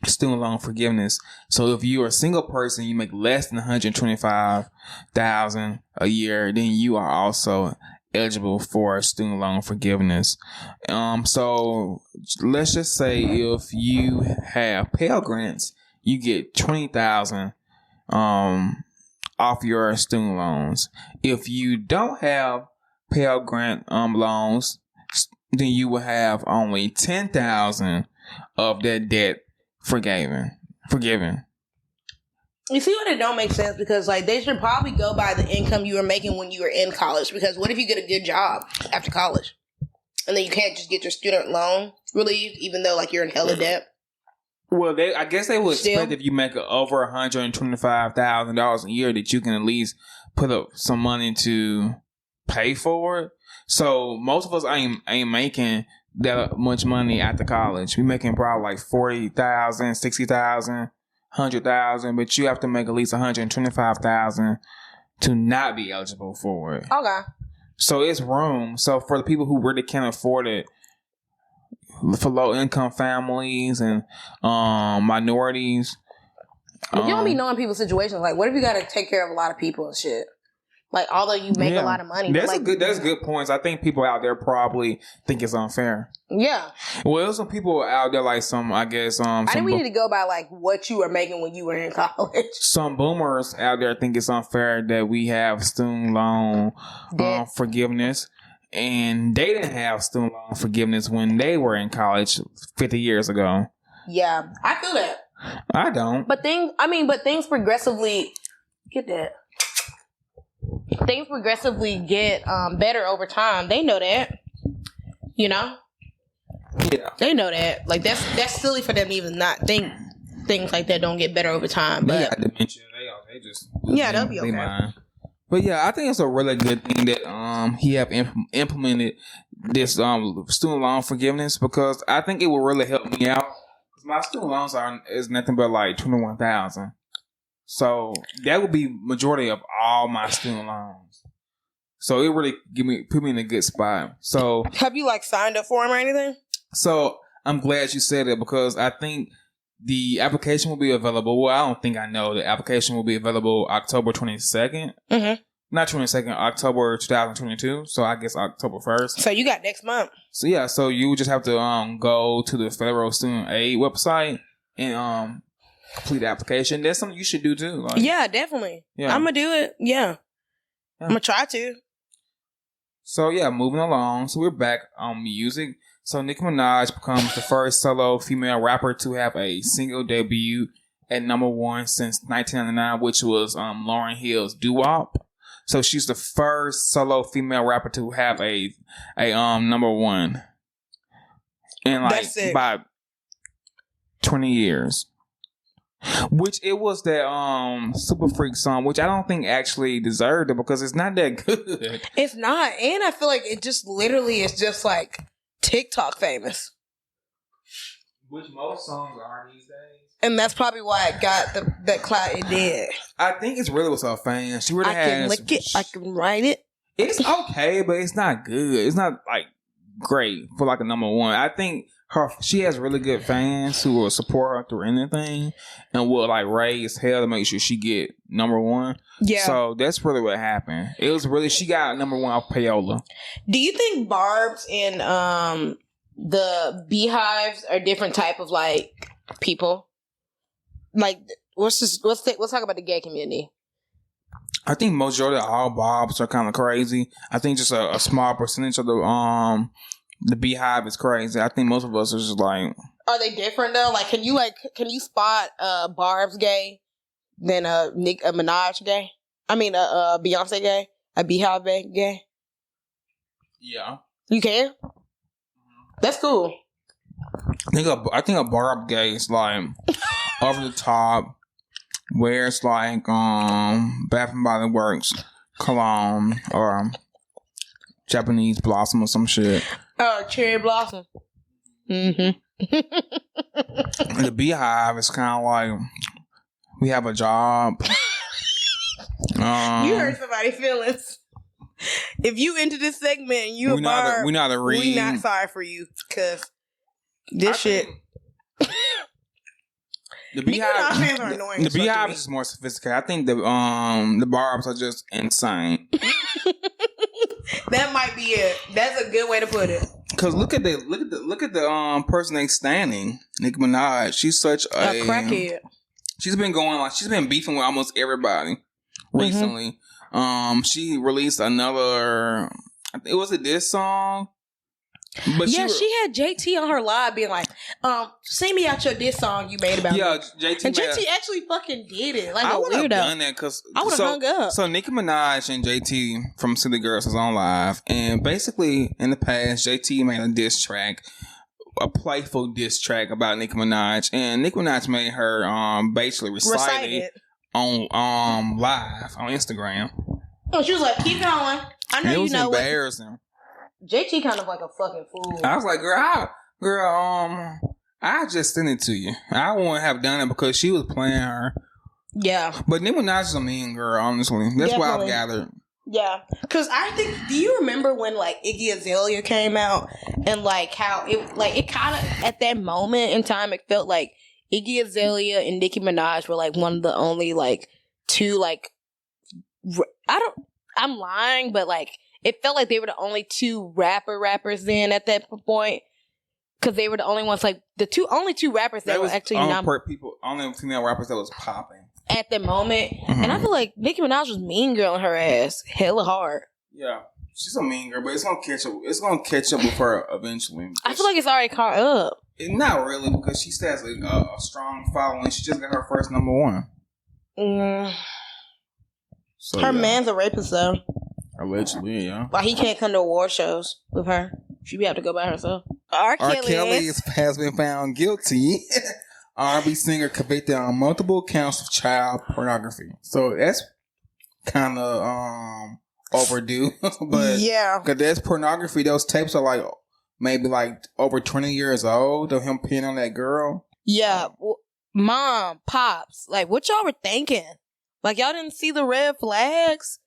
student loan forgiveness. So if you are a single person, you make less than $125,000 a year, then you are also eligible for student loan forgiveness. So let's just say if you have Pell Grants, you get $20,000 off your student loans. If you don't have Pell Grant loans, then you will have only $10,000 of that debt forgiven. You see what it don't make sense, because they should probably go by the income you were making when you were in college, because what if you get a good job after college and then you can't just get your student loan relieved even though you're in hella debt? Well, I guess they would expect if you make over $125,000 a year that you can at least put up some money to pay for it. So most of us ain't making that much money after college. We making probably $40,000, $60,000, $100,000, but you have to make at least $125,000 to not be eligible for it. Okay. So it's room. So for the people who really can't afford it, for low income families and minorities. You don't be knowing people's situations. What if you got to take care of a lot of people and shit? Although you make a lot of money. That's good points. I think people out there probably think it's unfair. Yeah. Well, there's some people out there I think we need to go by what you were making when you were in college. Some boomers out there think it's unfair that we have student loan forgiveness. And they didn't have student loan forgiveness when they were in college 50 years ago. Yeah, I feel that. I don't. But things progressively get better over time. They know that. You know? Yeah. They know that. That's silly for them to even not think things like that don't get better over time. But they got dementia. They just they'll be okay. Mind. But yeah, I think it's a really good thing that he have implemented this student loan forgiveness, because I think it will really help me out. Because my student loans is nothing but $21,000, so that would be majority of all my student loans. So it really put me in a good spot. So have you signed up for them or anything? So I'm glad you said it, because I think the application will be available. Well, I don't think I know. The application will be available October 22nd. Mm-hmm. Not 22nd, October 2022. So I guess October 1st. So you got next month. So yeah, so you just have to go to the Federal Student Aid website and complete the application. That's something you should do too. Like, yeah, definitely. Yeah. I'm gonna do it. Yeah. I'm gonna try to. So yeah, moving along. So we're back on music. So Nicki Minaj becomes the first solo female rapper to have a single debut at #1 since 1999, which was Lauryn Hill's "Doo-Wop." So she's the first solo female rapper to have a #1 in like about 20 years. Which it was that Super Freak song, which I don't think actually deserved it because it's not that good. It's not, and I feel like it just literally is just like TikTok famous. Which most songs are these days. And that's probably why it got the clout it did. I think it's really with her fans. She really has. I can lick it. I can write it. It's okay, but it's not good. It's not like great for like a #1. I think she has really good fans who will support her through anything and will like raise hell to make sure she get #1. Yeah. So that's really what happened. It was really she got #1 off payola. Do you think Barb's and the Beehives are different type of like people? Like, let's talk about the gay community. I think majority of all Bobs are kind of crazy. I think just a small percentage of the Beehive is crazy. I think most of us are just like. Are they different though? Like, can you spot Barb's gay than a Minaj gay? I mean, a Beyonce gay, a Beehive gay. Yeah, you can. That's cool. I think a Barb gay is like over the top, where it's like Bath and Body Works cologne or Japanese Blossom or some shit. Oh, Cherry Blossom. Mm-hmm. The Beehive is kind of like we have a job. You hurt somebody's feelings. If you into this segment and you a Barb, we not sorry for you because this shit. The Beehive is more sophisticated. I think the Barbs are just insane. That might be it. That's a good way to put it. Cause look at the person they standing, Nicki Minaj. She's such a crackhead. She's been beefing with almost everybody recently. Mm-hmm. She released another. It was a diss song. But she had JT on her live being like, sing me out your diss song you made about me. JT. And JT actually fucking did it. Like I a would weirdo. have done that because I would have hung up. So Nicki Minaj and JT from City Girls was on live, and basically in the past, JT made a diss track, a playful diss track about Nicki Minaj, and Nicki Minaj made her basically recite it on live on Instagram. Oh, she was like, keep going. I know you know embarrassing. JT kind of like a fucking fool. I was like, girl, I just sent it to you. I wouldn't have done it because she was playing her. Yeah. But Nicki Minaj is a mean girl, honestly. That's what I've gathered. Yeah. Because I think, do you remember when like Iggy Azalea came out and like how it kind of, at that moment in time, it felt like Iggy Azalea and Nicki Minaj were like one of the only like two like, I'm lying, but like, it felt like they were the only two rappers then at that point. Because they were the only ones, like, only two rappers that were actually only female rappers that was popping. At the moment. Mm-hmm. And I feel like Nicki Minaj was mean girling her ass hella hard. Yeah. She's a mean girl, but it's going to catch up. It's going to catch up with her eventually. I feel like it's already caught up. Not really, because she still has a strong following. She just got her first #1. So, her man's a rapist, though. Allegedly, yeah. But he can't come to award shows with her. She be have to go by herself. R. Kelly has been found guilty. R&B singer convicted on multiple counts of child pornography. So that's kind of overdue. But yeah, because that's pornography. Those tapes are like maybe like over 20 years old of him peeing on that girl. Yeah, mom, pops, like what y'all were thinking? Like y'all didn't see the red flags?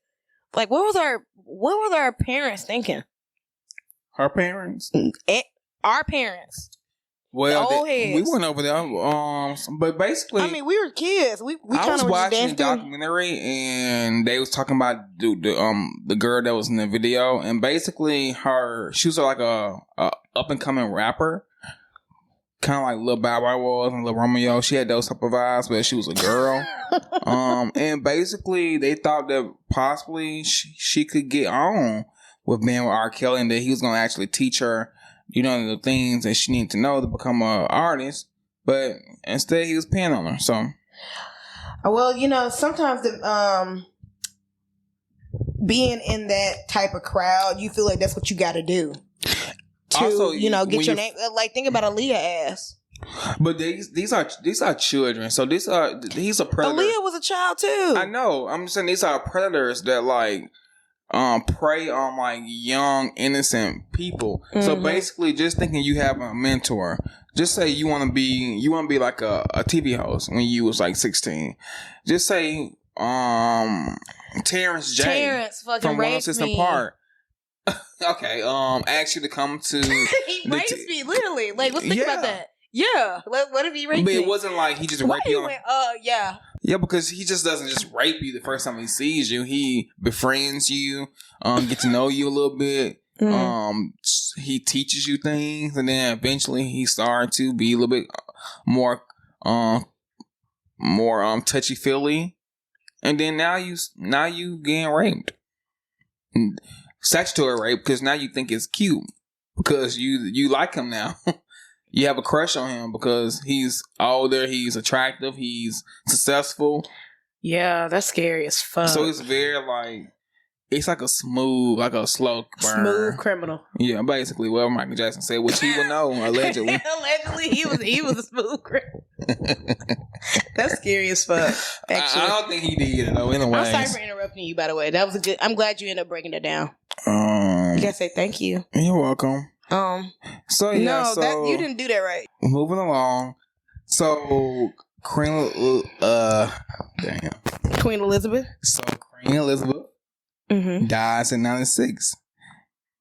Like, what were our parents thinking? Her parents? Our parents. Well, we went over there. But basically, I mean, we were kids. We I was watching a documentary, and they was talking about the girl that was in the video, and basically she was like a up and coming rapper, kind of like Lil Bow Wow was and Lil Romeo. She had those type of vibes, but she was a girl. And basically, they thought that possibly she could get on with being with R. Kelly, and that he was going to actually teach her, the things that she needed to know to become an artist. But instead, he was peeing on her. So, well, sometimes being in that type of crowd, you feel like that's what you got to do to, also, get your name. Like, think about Aaliyah ass. But these are children. So these are predators. Aaliyah was a child too. I know. I'm saying these are predators that prey on like young innocent people. Mm-hmm. So basically, just thinking you have a mentor. Just say you want to be like a TV host when you was like 16. Just say Terrence J. fucking from 106 & Park. Okay. Ask you to come to. He raped me literally. Like, let's think about that. Yeah. What if he raped me? But it wasn't like he just raped you. Yeah. Yeah, because he just doesn't just rape you the first time he sees you. He befriends you, get to know you a little bit. Mm-hmm. He teaches you things, and then eventually he started to be a little bit more touchy feely. And then now you getting raped, statutory rape, because now you think it's cute because you like him now. You have a crush on him because he's older, he's attractive, he's successful. Yeah, that's scary as fuck. So it's very it's like a slow burn. Smooth criminal. Yeah, basically, well, Michael Jackson said, which he would know, allegedly. Allegedly, he was a smooth criminal. That's scary as fuck, actually. I don't think he did, though, anyway. I'm sorry for interrupting you, by the way. That was I'm glad you ended up breaking it down. You gotta say thank you. You're welcome. So yeah, you didn't do that right. Moving along. So Queen Elizabeth. So Queen Elizabeth dies in 96,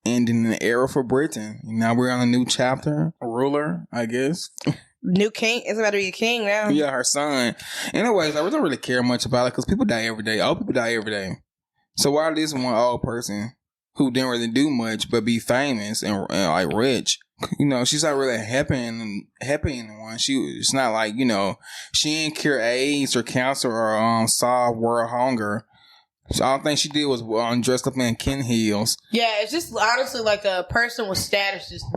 ending an era for Britain. Now we're on a new chapter. A ruler, I guess. New king. It's about to be a king now. Yeah, her son. Anyways, I don't really care much about it because people die every day. Old people die every day. So why this one old person who didn't really do much but be famous and like rich, she's not really helping anyone. It's not like, she didn't cure AIDS or cancer or solve world hunger. So all I think she did was dressed up in Ken heels. Yeah, it's just honestly like a person with status just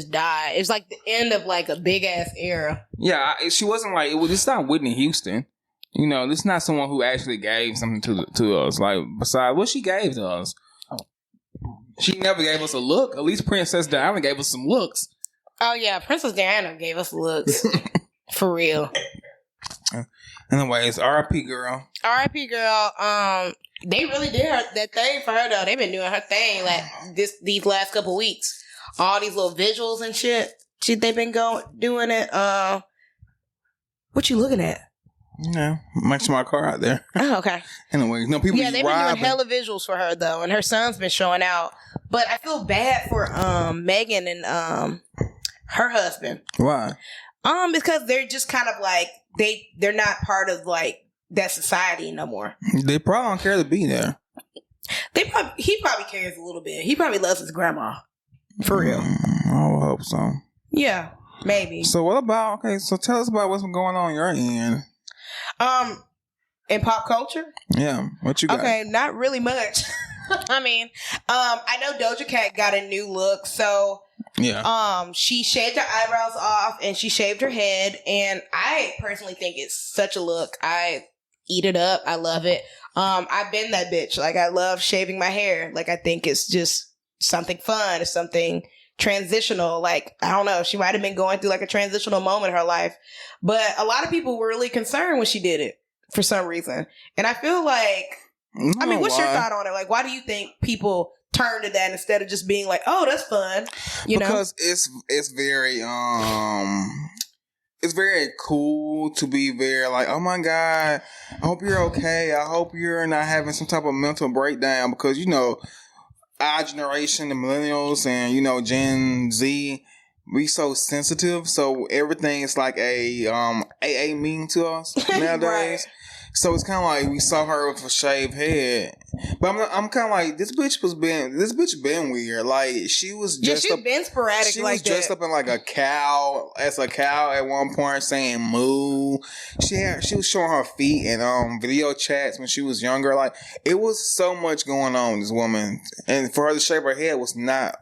died. It's like the end of like a big ass era. Yeah, she wasn't like it's not Whitney Houston. This is not someone who actually gave something to us. Like besides what she gave to us. She never gave us a look. At least Princess Diana gave us some looks. Oh, yeah. Princess Diana gave us looks. For real. Anyways, R.I.P. girl. R.I.P. girl. They really did that thing for her, though. They've been doing her thing these last couple weeks. All these little visuals and shit. They've been doing it. What you looking at? Much my car out there. Oh, okay. Anyway, people. Yeah, they've been doing hella visuals for her though, and her son's been showing out. But I feel bad for Megan and her husband. Why? Because they're just kind of like they're not part of like that society no more. They probably don't care to be there. He probably cares a little bit. He probably loves his grandma. For real. I would hope so. Yeah, maybe. So so tell us about what's been going on your end. In pop culture? Yeah. What you got? Okay, not really much. I mean, I know Doja Cat got a new look, so yeah. She shaved her eyebrows off and she shaved her head, and I personally think it's such a look. I eat it up. I love it. I've been that bitch. Like, I love shaving my hair. Like, I think it's just something fun. It's something transitional. Like, I don't know. She might have been going through like a transitional moment in her life, but a lot of people were really concerned when she did it for some reason. And I feel like, I mean, what's your thought on it? Like, why do you think people turn to that instead of just being like, oh, that's fun? Because it's very cool to be very like, oh my God, I hope you're okay. I hope you're not having some type of mental breakdown, because, our generation, the millennials and, Gen Z, we so sensitive, so everything is like a AA meeting to us nowadays. Right. So it's kind of like we saw her with a shaved head, but I'm kind of like this bitch been weird. Like she was just she's been sporadic. She was dressed up in like a cow at one point saying moo. She was showing her feet in video chats when she was younger. Like it was so much going on with this woman, and for her to shave her head was not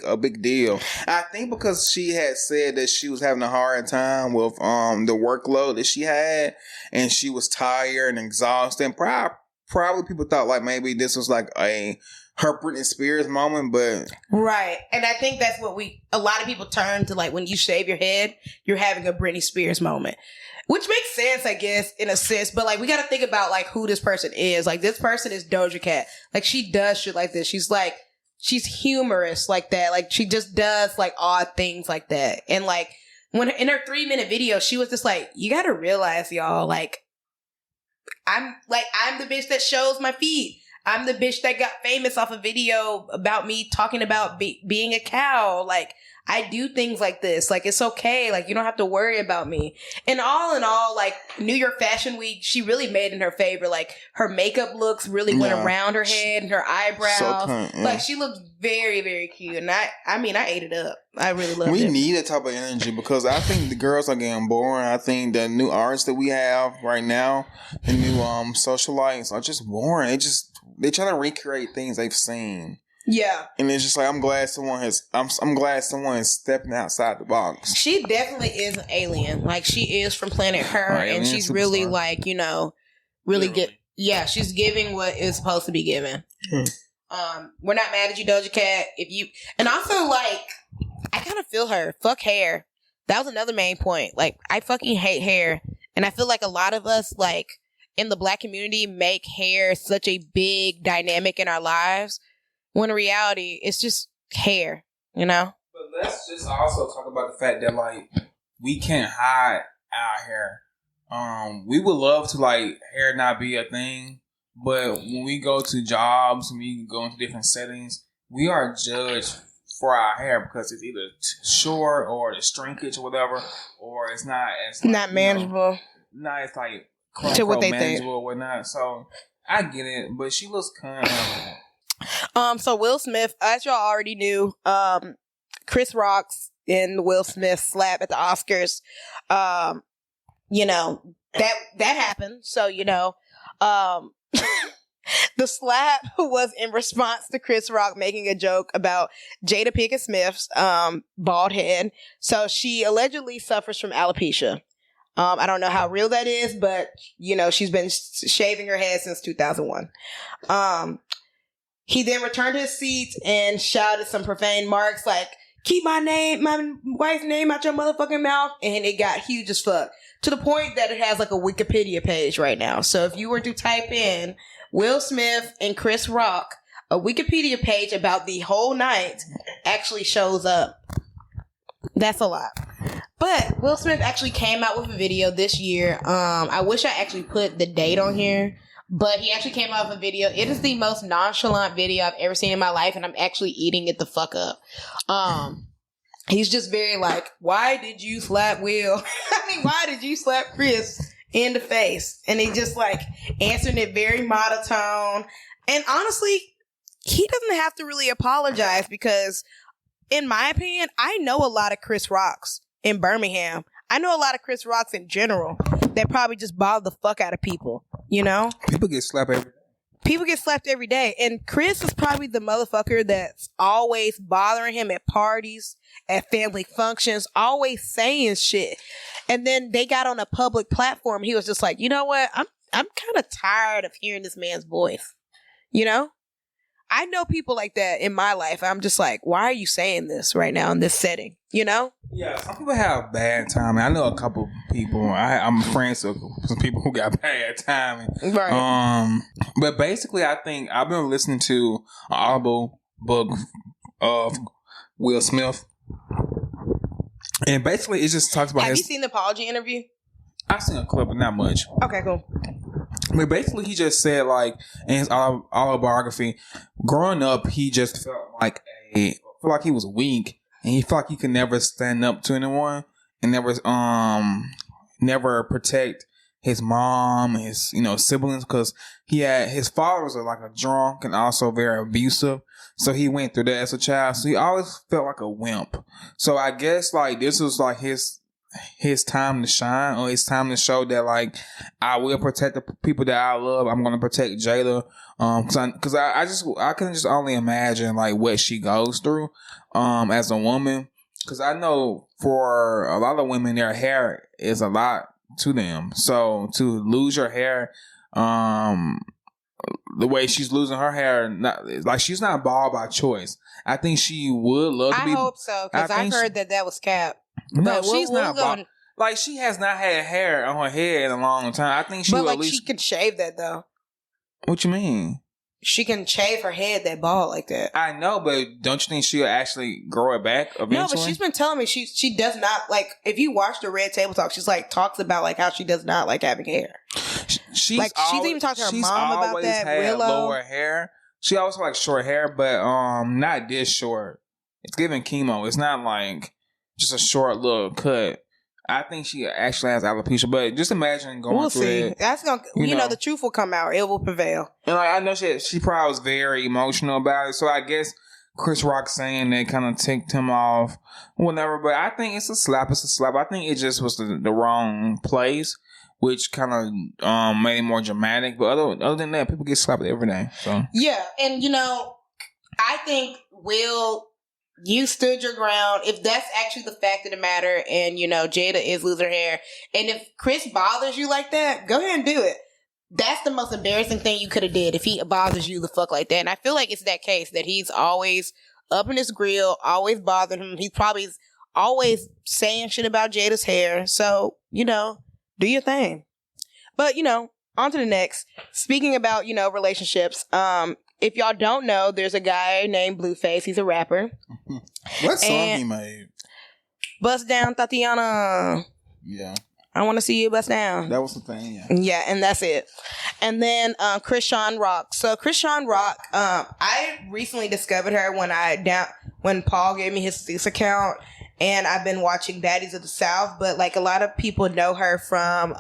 a big deal. I think because she had said that she was having a hard time with the workload that she had, and she was tired and exhausted. And probably people thought like maybe this was like her Britney Spears moment, but right. And I think that's what a lot of people turn to, like when you shave your head, you're having a Britney Spears moment. Which makes sense, I guess, in a sense. But like we got to think about like who this person is. Like this person is Doja Cat. Like she does shit like this. She's humorous like that. Like she just does like odd things like that. And like when in her 3-minute video, she was just like, you got to realize, y'all, like I'm the bitch that shows my feet. I'm the bitch that got famous off a video about me talking about being a cow. Like I do things like this. Like it's okay. Like you don't have to worry about me. And all in all, like New York Fashion Week, she really made in her favor. Like her makeup looks really went around her head and her eyebrows. Like she looked very, very cute. And I ate it up. I really loved it. We need that type of energy because I think the girls are getting boring. I think the new artists that we have right now, the new socialites are just boring. They try to recreate things they've seen. Yeah. And it's just like I'm glad someone is stepping outside the box. She definitely is an alien. Like she is from planet Her, and she's really like, she's giving what is supposed to be given. We're not mad at you, Doja Cat. And also like I kind of feel her. Fuck hair. That was another main point. Like I fucking hate hair. And I feel like a lot of us like in the Black community make hair such a big dynamic in our lives. When in reality, it's just hair, you know? But let's just also talk about the fact that, like, we can't hide our hair. We would love to, like, hair not be a thing. But when we go to jobs, when we go into different settings, we are judged for our hair because it's either short or the shrinkage or whatever, or it's not manageable. It's like to what they manageable think or whatnot. So I get it, but she looks kind of. So Will Smith, as y'all already knew, Chris Rock's and Will Smith slap at the Oscars. That happened. So, the slap was in response to Chris Rock making a joke about Jada Pinkett Smith's bald head. So she allegedly suffers from alopecia. I don't know how real that is, but she's been shaving her head since 2001. He then returned to his seat and shouted some profane marks like, keep my wife's name out your motherfucking mouth. And it got huge as fuck to the point that it has like a Wikipedia page right now. So if you were to type in Will Smith and Chris Rock, a Wikipedia page about the whole night actually shows up. That's a lot. But Will Smith actually came out with a video this year. I wish I actually put the date on here. But he actually came out with a video. It is the most nonchalant video I've ever seen in my life, and I'm actually eating it the fuck up. He's just very like, why did you slap Will? Why did you slap Chris in the face? And he just like answering it very monotone. And honestly, he doesn't have to really apologize because, in my opinion, I know a lot of Chris Rocks in Birmingham. I know a lot of Chris Rocks in general that probably just bother the fuck out of people, People get slapped every day. People get slapped every day. And Chris is probably the motherfucker that's always bothering him at parties, at family functions, always saying shit. And then they got on a public platform. He was just like, you know what? I'm kind of tired of hearing this man's voice. I know people like that in my life. I'm just like, why are you saying this right now in this setting? Yeah, some people have bad timing. I know a couple people. I'm friends with some people who got bad timing. Right. But basically, I think I've been listening to an Audible book of Will Smith, and basically it just talks about. Have you seen the apology interview? I've seen a clip, but not much. Okay, cool. But basically, he just said, like, in his autobiography, growing up, he just felt like he was weak and he felt like he could never stand up to anyone and never protect his mom, his siblings, because his father was like a drunk and also very abusive. So he went through that as a child. So he always felt like a wimp. So I guess like this was like his time to shine, or his time to show that like I will protect the people that I love. I'm gonna protect Jada, because I can just only imagine like what she goes through as a woman, because I know for a lot of women their hair is a lot to them. So to lose your hair, the way she's losing her hair, she's not bald by choice. I think she would love to be. I hope so, because I've heard that was cap. No, she's not bald. Like, she has not had hair on her head in a long time. I think she would at least... she can shave that, though. What you mean? She can shave her head that bald like that. I know, but don't you think she'll actually grow it back eventually? No, but she's been telling me she does not, like, if you watch the Red Table Talk, she's like, talks about like how she does not like having hair. She's even talked to her mom about that. Had lower hair. She always had like short hair, but not this short. It's giving chemo. It's not like just a short little cut. I think she actually has alopecia, but just imagine going through it. That's gonna, the truth will come out. It will prevail. And like, I know she probably was very emotional about it. So I guess Chris Rock saying that kind of ticked him off, whatever. But I think it's a slap. It's a slap. I think it just was the wrong place, which kind of made it more dramatic. But other than that, people get slapped every day. So yeah, and I think Will. You stood your ground. If that's actually the fact of the matter, and Jada is losing her hair, and if Chris bothers you like that, go ahead and do it. That's the most embarrassing thing you could have did if he bothers you the fuck like that. And I feel like it's that case that he's always up in his grill, always bothering him. He's probably always saying shit about Jada's hair. So do your thing. But on to the next. Speaking about relationships. If y'all don't know, there's a guy named Blueface. He's a rapper. What song he made? Bust Down, Tatiana. Yeah. I want to see you bust down. That was the thing, yeah. Yeah, and that's it. And then Krishan Rock. So Krishan Rock, I recently discovered her when Paul gave me his Zeus account. And I've been watching Baddies of the South, but like a lot of people know her from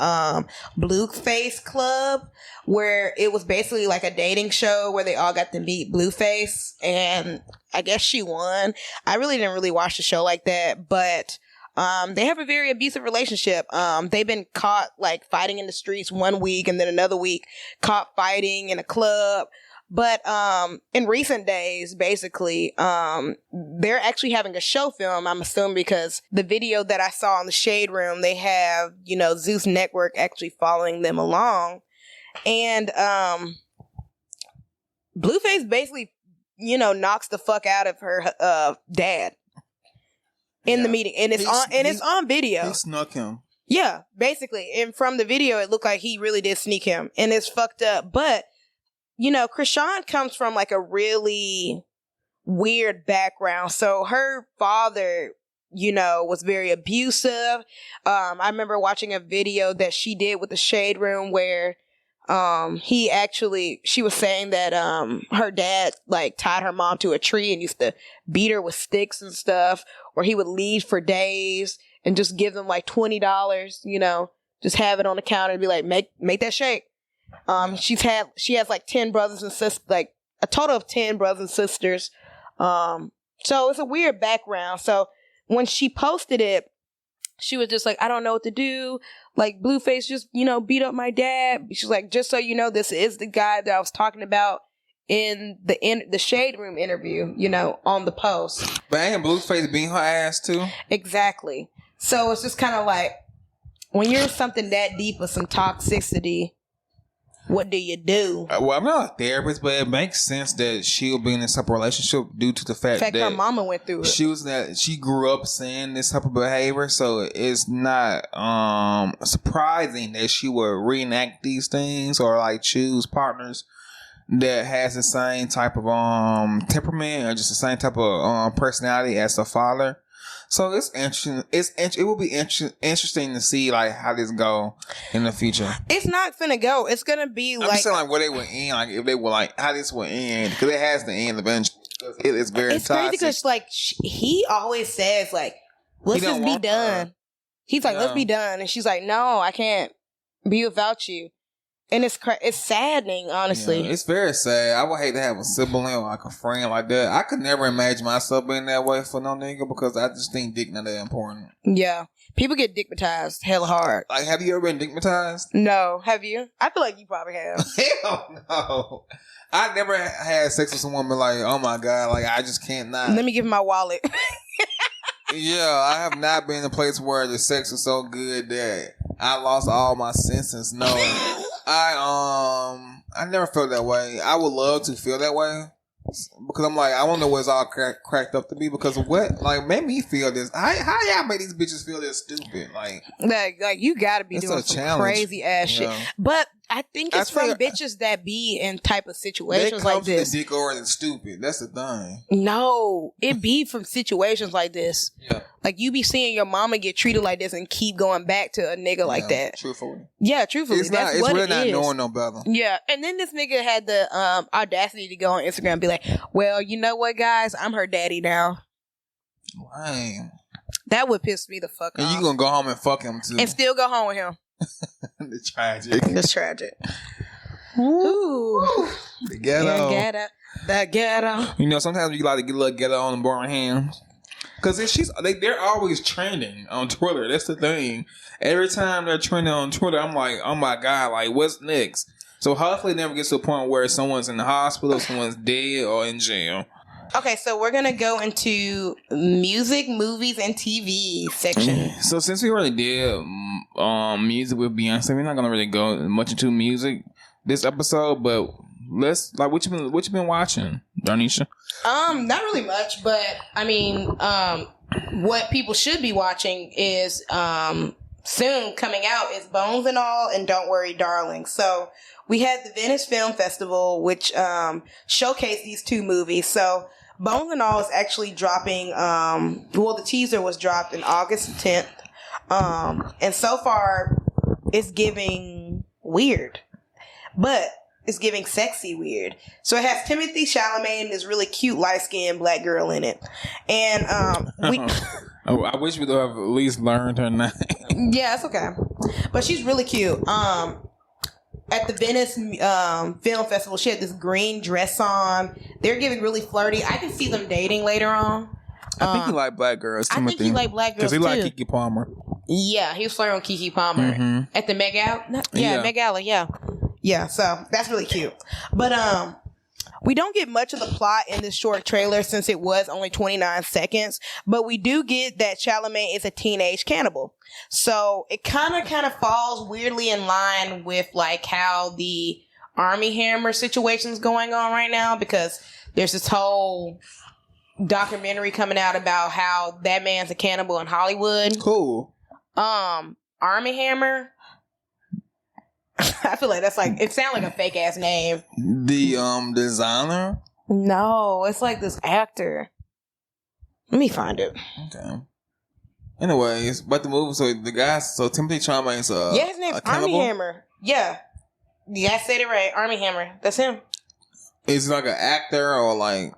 Blueface Club, where it was basically like a dating show where they all got to meet Blueface, and I guess she won. I really didn't really watch the show like that, but they have a very abusive relationship. They've been caught like fighting in the streets one week, and then another week caught fighting in a club. But in recent days, basically, they're actually having a show film, I'm assuming, because the video that I saw in the Shade Room, they have, Zeus Network actually following them along. And Blueface basically, knocks the fuck out of her dad in the meeting. And it's on video. He snuck him. Yeah, basically. And from the video, it looked like he really did sneak him. And it's fucked up. But Krishan comes from like a really weird background. So her father, was very abusive. I remember watching a video that she did with the Shade Room where she was saying that her dad like tied her mom to a tree and used to beat her with sticks and stuff, or he would leave for days and just give them like $20, just have it on the counter and be like, make that shake. She has like 10 brothers and sisters, like a total of 10 brothers and sisters. So it's a weird background. So when she posted it, she was just like, I don't know what to do. Like Blueface just, beat up my dad. She's like, just so you know, this is the guy that I was talking about in the Shade Room interview, on the post. But ain't Blueface beating her ass too? Exactly. So it's just kind of like, when you're in something that deep with some toxicity, what do you do? Well, I'm not a therapist, but it makes sense that she'll be in this type of relationship due to the fact that her mama went through it. She grew up seeing this type of behavior, so it's not surprising that she would reenact these things or like choose partners that has the same type of temperament or just the same type of personality as her father. So it's interesting. It will be interesting to see like how this go in the future. It's not finna go. It's gonna be I'm just saying like where they would end, like if they were like how this would end, because it has to end eventually. It is very. It's toxic. Crazy because like he always says like, let's just be done. He's like, let's be done, and she's like, no, I can't be without you. And it's saddening, honestly. Yeah, it's very sad. I would hate to have a sibling or like a friend like that. I could never imagine myself being that way for no nigga because I just think dick not that important. Yeah. People get dickmatized hella hard. Like, have you ever been dickmatized? No. Have you? I feel like you probably have. Hell no. I never had sex with someone be like, oh my God, like I just can't not. Let me give him my wallet. Yeah, I have not been in a place where the sex was so good that I lost all my senses. No. I never felt that way. I would love to feel that way because I'm like, I don't know what it's all cracked up to be because of what like made me feel this. How y'all make these bitches feel this stupid? Like you gotta be doing some crazy ass shit. But I think it's from bitches that be in type of situations like this. The dick oriented stupid. That's the thing. No, it be from situations like this. Yeah. Like you be seeing your mama get treated like this and keep going back to a nigga like that. Truthfully. Yeah, truthfully. It's really not knowing no better. Yeah. And then this nigga had the audacity to go on Instagram and be like, well, you know what, guys? I'm her daddy now. Lame. That would piss me the fuck off. And you gonna go home and fuck him too. And still go home with him. It's tragic. It's tragic. Ooh. The ghetto. The ghetto. You know, sometimes you like to get a little ghetto on the Boringham. Because they're always trending on Twitter. That's the thing. Every time they're trending on Twitter, I'm like, oh my God, like, what's next? So hopefully it never gets to a point where someone's in the hospital, someone's dead, or in jail. Okay, so we're going to go into music, movies, and TV section. So since we already did music with Beyonce, we're not going to really go much into music this episode, but let's, like, what you been watching, Darnecia? Not really much, but, I mean, what people should be watching is, soon coming out is Bones and All and Don't Worry, Darling. So we had the Venice Film Festival, which showcased these two movies. So Bones and All is actually dropping, the teaser was dropped in August 10th. And so far, it's giving weird. But it's giving sexy weird. So it has Timothy Chalamet and this really cute light-skinned black girl in it. And I wish we'd have at least learned her name. Yeah, it's okay. But she's really cute. At the Venice Film Festival, she had this green dress on. They're getting really flirty. I can see them dating later on. I think he like black girls, Timothy. I think he like black girls, too. Because he like Keke Palmer. Yeah, he was flirting with Keke Palmer. At the Met Gala? Met Gala, yeah. Yeah, so that's really cute. But we don't get much of the plot in this short trailer since it was only 29 seconds. But we do get that Chalamet is a teenage cannibal. So it kind of falls weirdly in line with like how the Armie Hammer situation is going on right now, because there's this whole documentary coming out about how that man's a cannibal in Hollywood. Cool. Armie Hammer. I feel like that's like, it sounds like a fake ass name. The designer? No, it's like this actor. Let me find it. Okay. Anyways, but the movie, so Timothy Chalamet is his name's Armie Hammer. Yeah. You guys said it right. Armie Hammer. That's him. Is he like an actor or like?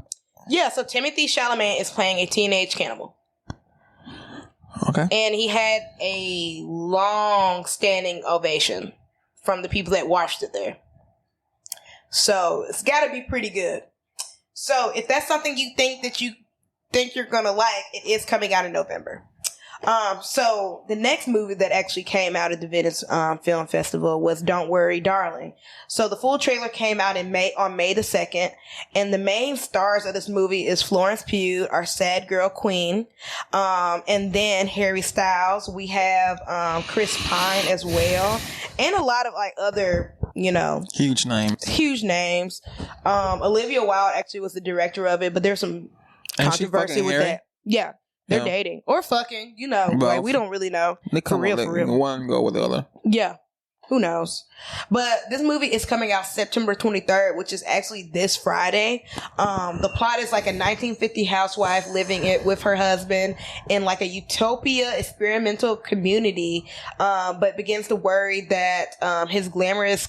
Yeah, so Timothy Chalamet is playing a teenage cannibal. Okay. And he had a long standing ovation from the people that watched it there. So it's got to be pretty good. So if that's something you think you're going to like, it is coming out in November. So the next movie that actually came out at the Venice Film Festival was Don't Worry, Darling. So the full trailer came out on May the 2nd, and the main stars of this movie is Florence Pugh, our sad girl queen, and then Harry Styles. We have Chris Pine as well, and a lot of like other, huge names. Olivia Wilde actually was the director of it, but there's some controversy with that. Yeah. They're dating or fucking, like we don't really know. They come for real. One go with the other. Yeah. Who knows? But this movie is coming out September 23rd, which is actually this Friday. The plot is like a 1950 housewife living it with her husband in like a utopia experimental community, but begins to worry that his glamorous,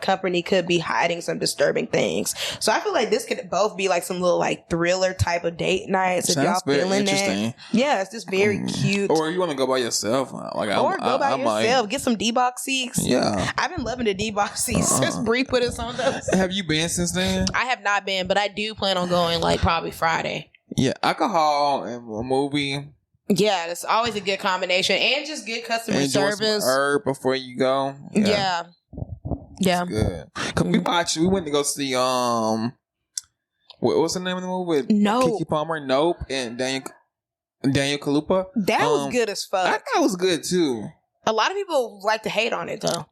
company could be hiding some disturbing things. So I feel like this could both be like some little like thriller type of date nights. If y'all feeling that, yeah, it's just very cute. Or you want to go by yourself, go by yourself. Get some D-box seats. Yeah, I've been loving the D-box seats since Bree put us on those. Have you been since then? I have not been, but I do plan on going like probably Friday. Yeah, alcohol and a movie. Yeah, it's always a good combination, and just good customer service. Some herb before you go. Yeah. That's good. Cause we went to go see what's the name of the movie? Nope. Keke Palmer, Nope, and Daniel Kaluuya. That was good as fuck. I thought it was good too. A lot of people like to hate on it though.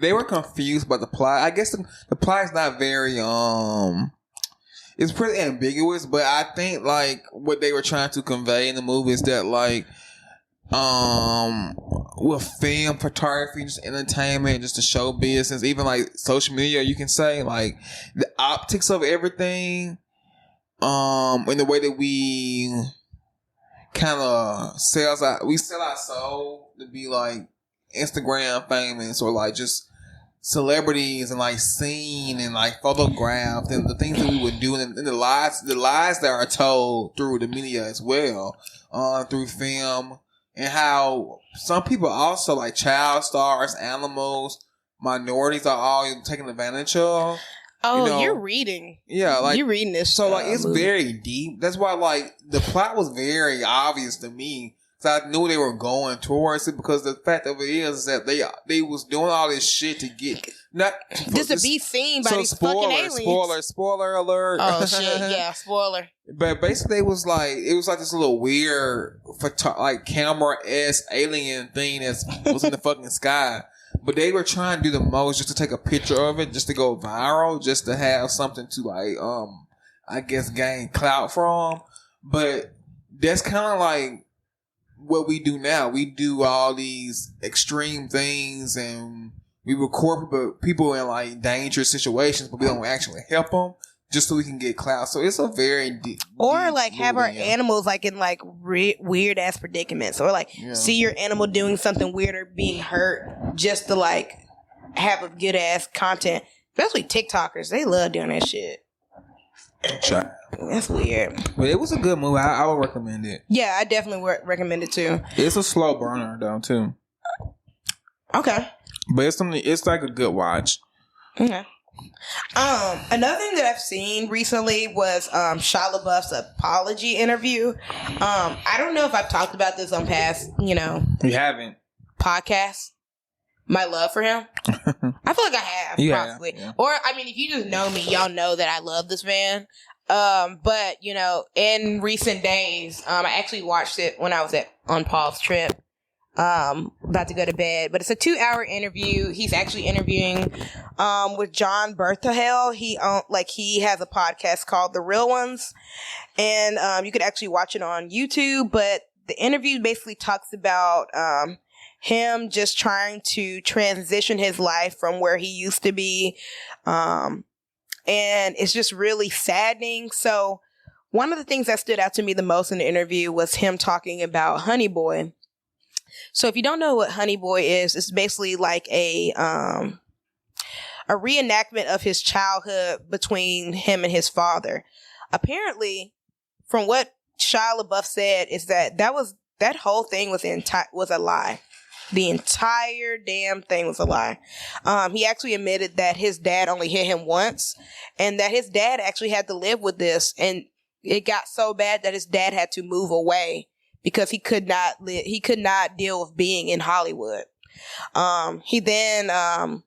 They were confused by the plot. I guess the plot is not very it's pretty ambiguous, but I think like what they were trying to convey in the movie is that like with film, photography, just entertainment, just the show business, even like social media, you can say like the optics of everything, and the way that we kind of sell our soul to be like Instagram famous or like just celebrities and like seen and like photographed and the things that we would do and the lies that are told through the media as well, through film, and how some people also like child stars, animals, minorities are all taken advantage of. Oh, you're reading. Yeah, like you're reading this. So like it's very deep. That's why like the plot was very obvious to me. So I knew they were going towards it because the fact of it is that they was doing all this shit to get just to be seen by these fucking aliens. Spoiler alert. Oh shit! Yeah, spoiler. But basically, it was like this little weird like camera-esque alien thing that was in the fucking sky. But they were trying to do the most just to take a picture of it, just to go viral, just to have something to like, I guess gain clout from. But that's kind of like what we do now. We do all these extreme things and we record people in like dangerous situations, but we don't actually help them just so we can get clout. So it's a very deep or like have our animals like in like weird ass predicaments, or like see your animal doing something weird or being hurt just to like have a good ass content. Especially TikTokers, they love doing that shit. Sure. That's weird. But it was a good movie. I would recommend it. Yeah, I definitely recommend it too. It's a slow burner though too. Okay. But it's like a good watch. Okay. Another thing that I've seen recently was Shia LaBeouf's apology interview. I don't know if I've talked about this on past, You haven't. podcasts. My love for him. I feel like I have, possibly. Yeah. Or, I mean, if you just know me, y'all know that I love this man. But, in recent days, I actually watched it when I was on Paul's trip. About to go to bed, but it's a 2-hour interview. He's actually interviewing with John Berthahel. He has a podcast called The Real Ones, and you could actually watch it on YouTube. But the interview basically talks about him just trying to transition his life from where he used to be, and it's just really saddening. So one of the things that stood out to me the most in the interview was him talking about Honey Boy. So if you don't know what Honey Boy is, it's basically like a reenactment of his childhood between him and his father. Apparently, from what Shia LaBeouf said, is that whole thing was a lie. The entire damn thing was a lie. He actually admitted that his dad only hit him once, and that his dad actually had to live with this, and it got so bad that his dad had to move away because he could not deal with being in Hollywood. He then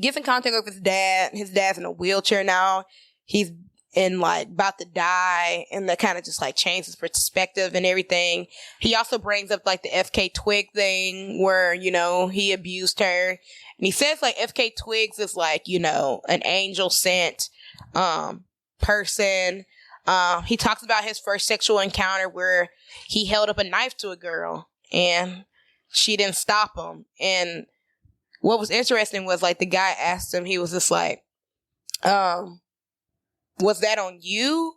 gets in contact with his dad. His dad's in a wheelchair now. He's about to die, and that kind of just changed his perspective and everything. He also brings up the FK Twig thing where, he abused her. And he says FK Twigs is an angel sent person. He talks about his first sexual encounter where he held up a knife to a girl and she didn't stop him. And what was interesting was like the guy asked him, he was just like, was that on you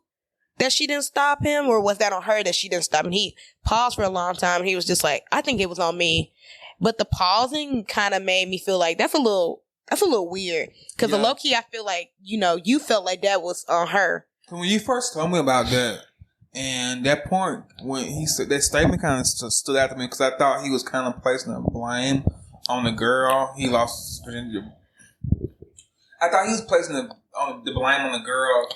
that she didn't stop him, or was that on her that she didn't stop him? He paused for a long time. He was just like, I think it was on me. But the pausing kind of made me feel like that's a little weird. Because the low key, I feel like, you felt like that was on her. When you first told me about that, and that point when he said that statement, kind of stood out to me because I thought he was kind of placing the blame on the girl. He lost his virginity. I thought he was placing the blame on the girl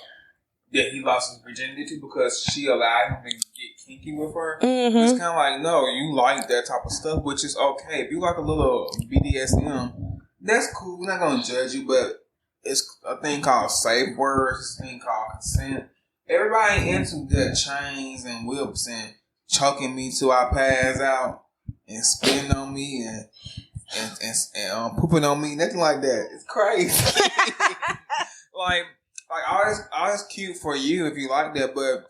that he lost his virginity to because she allowed him to get kinky with her. Mm-hmm. It's kind of like, no, you like that type of stuff, which is okay. If you like a little BDSM, that's cool. We're not going to judge you, but it's a thing called safe words. It's a thing called consent. Everybody into the chains and whips and choking me till I pass out and spitting on me and pooping on me. Nothing like that. It's crazy. like all that's cute for you if you like that, but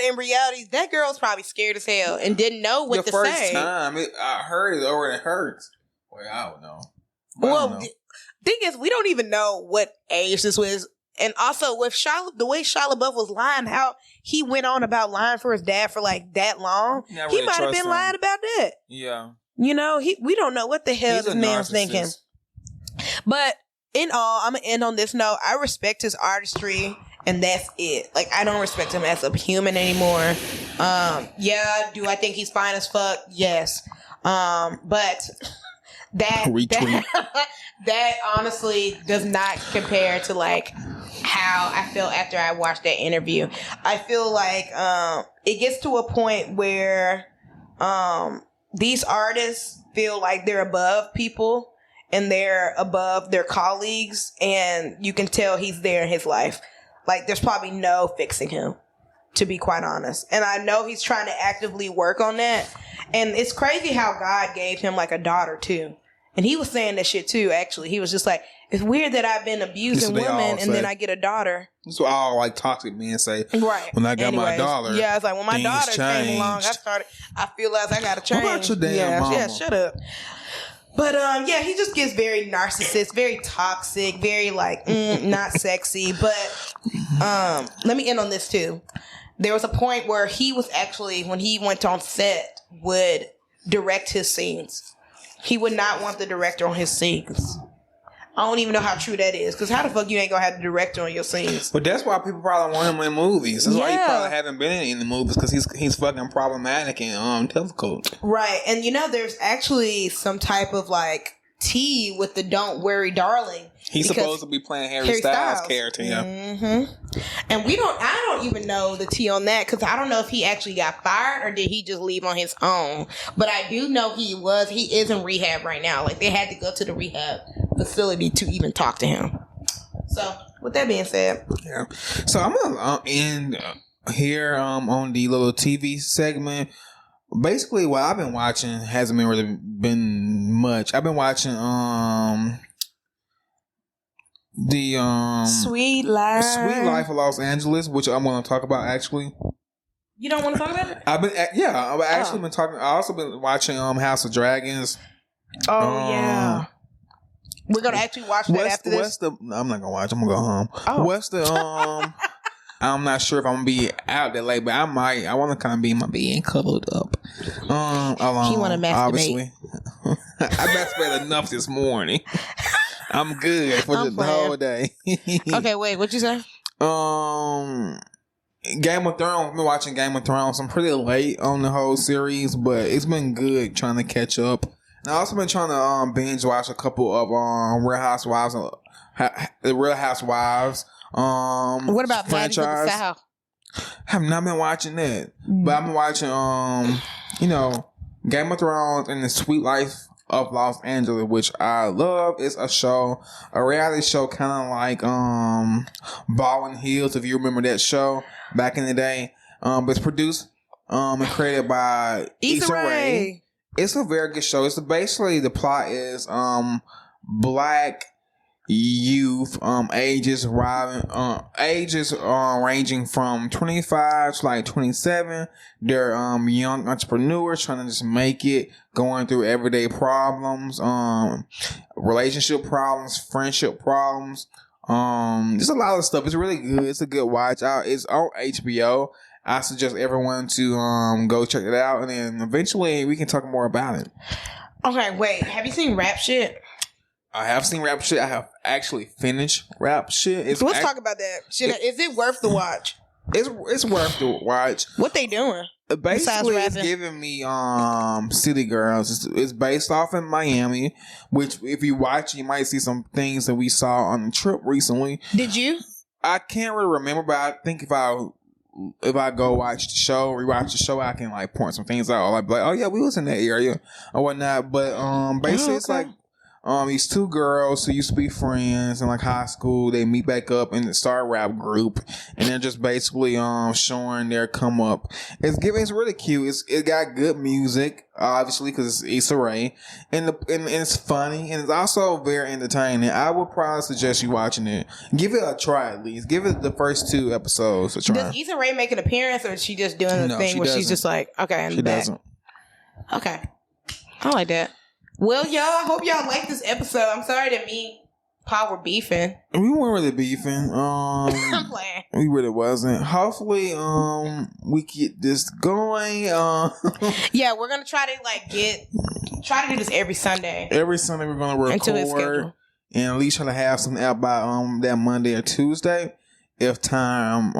in reality, that girl's probably scared as hell and didn't know what to say. The first time I heard it over, it hurts. Well, I don't know. Thing is, we don't even know what age this was. And also with the way Shia LaBeouf was lying, how he went on about lying for his dad for like that long, he might have been lying about that. Yeah. We don't know what the hell this man's thinking. But in all, I'm going to end on this note. I respect his artistry, and that's it. Like, I don't respect him as a human anymore. Do I think he's fine as fuck? Yes. But that honestly does not compare to like how I felt after I watched that interview. I feel like it gets to a point where these artists feel like they're above people and they're above their colleagues, and you can tell he's there in his life. Like, there's probably no fixing him, to be quite honest. And I know he's trying to actively work on that. And it's crazy how God gave him like a daughter too. And he was saying that shit too, actually. He was just like, it's weird that I've been abusing women and then I get a daughter. That's what all like toxic men say. Right. When I got my daughter. Yeah, it's like when my daughter came along, I feel like I got to change. What about your damn mama? Yeah, shut up. But he just gets very narcissist, very toxic, very like not sexy. But let me end on this too. There was a point where he was actually, when he went on set, would direct his scenes. He would not want the director on his scenes. I don't even know how true that is. Because how the fuck you ain't going to have the director on your scenes? But that's why people probably want him in movies. That's why he probably haven't been in the movies. Because he's fucking problematic and difficult. Right. And there's actually some type of like tea with the Don't Worry Darling. He's supposed to be playing Harry Styles' character, yeah. Mm-hmm. And I don't even know the tea on that, because I don't know if he actually got fired or did he just leave on his own. But I do know he is in rehab right now. Like, they had to go to the rehab facility to even talk to him. So, with that being said. Yeah. So, I'm going to end here on the little TV segment. Basically, what I've been watching hasn't really been much. I've been watching the Sweet Life of Los Angeles, which I'm going to talk about actually. You don't want to talk about it? I've actually been talking. I also been watching House of Dragons. Oh yeah. We're gonna actually watch that after this. I'm not gonna watch. I'm gonna go home. Oh. What's the I'm not sure if I'm gonna be out that late, but I might. I want to kind of be in my bed cuddled up. Alone. You want to masturbate? Obviously, I masturbated enough this morning. I'm good for the whole day. Okay, wait. What'd you say? Game of Thrones. I've been watching Game of Thrones. I'm pretty late on the whole series, but it's been good trying to catch up. And I also been trying to binge watch a couple of Real Housewives. The Real Housewives. What about Baddies of the South? I have not been watching that, but I've been watching Game of Thrones and the Sweet Life of Los Angeles, which I love. It's a reality show, kind of like Ballin' Hills, if you remember that show back in the day. But it's produced and created by Issa Rae. It's a very good show. It's basically the plot is black youth, ages ranging from 25 to like 27. They're young entrepreneurs trying to just make it, going through everyday problems, relationship problems, friendship problems. There's a lot of stuff. It's really good. It's a good watch. It's on HBO. I suggest everyone to go check it out, and then eventually we can talk more about it. Okay, wait. Have you seen Rap Shit? I have seen Rap Shit. I have actually finished Rap Shit. Let's talk about that. Is it worth the watch? It's worth the watch. What they doing? Basically, it's giving me City Girls. It's based off in Miami, which if you watch, you might see some things that we saw on the trip recently. Did you? I can't really remember, but I think if I go watch the show, rewatch the show, I can like point some things out. Like, oh yeah, we was in that area or whatnot. But basically, it's like these two girls who used to be friends in like high school. They meet back up and start a rap group, and they're just basically showing their come up. It's really cute. It got good music, obviously, because it's Issa Rae, and it's funny, and it's also very entertaining. I would probably suggest you watching it. Give it a try at least. Give it the first 2 episodes a try. Does Issa Rae make an appearance, or is she just doing the thing where she's just like, okay, I'm back? Doesn't. Okay, I like that. Well, y'all, I hope y'all like this episode. I'm sorry that me and Paul were beefing. We weren't really beefing. I'm playing. We really wasn't. Hopefully, we get this going. Yeah, we're gonna try to try to do this every Sunday. Every Sunday, we're gonna record and at least try to have something out by that Monday or Tuesday, if time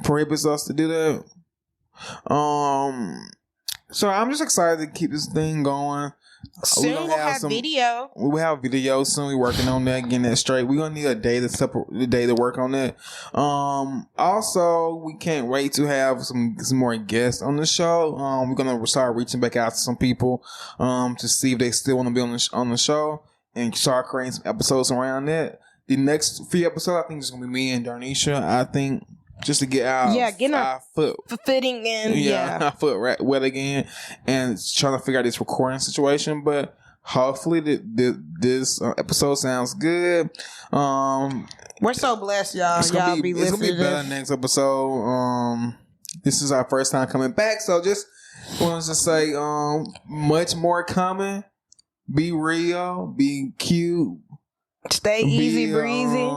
prohibits us to do that. So I'm just excited to keep this thing going. Soon we'll have video. We'll have video soon. We're working on that, getting that straight. We're gonna need a day to work on that. Also, we can't wait to have some more guests on the show. We're gonna start reaching back out to some people to see if they still want to be on the show and start creating some episodes around that. The next few episodes, I think, is gonna be me and Darnecia. I think. Just to get our foot fitting in, our foot wet again, and trying to figure out this recording situation. But hopefully, this episode sounds good. We're so blessed, y'all. It's gonna be better next episode. This is our first time coming back, so just wanted to say, much more coming. Be real, be cute, stay easy breezy,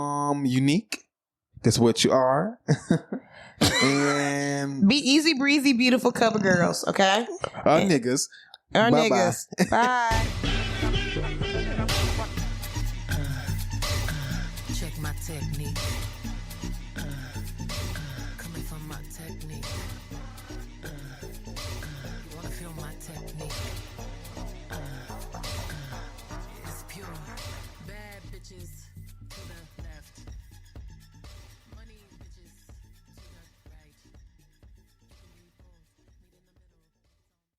unique. That's what you are. And be easy breezy, beautiful cover girls, okay? Our niggas. Bye. Check my technique.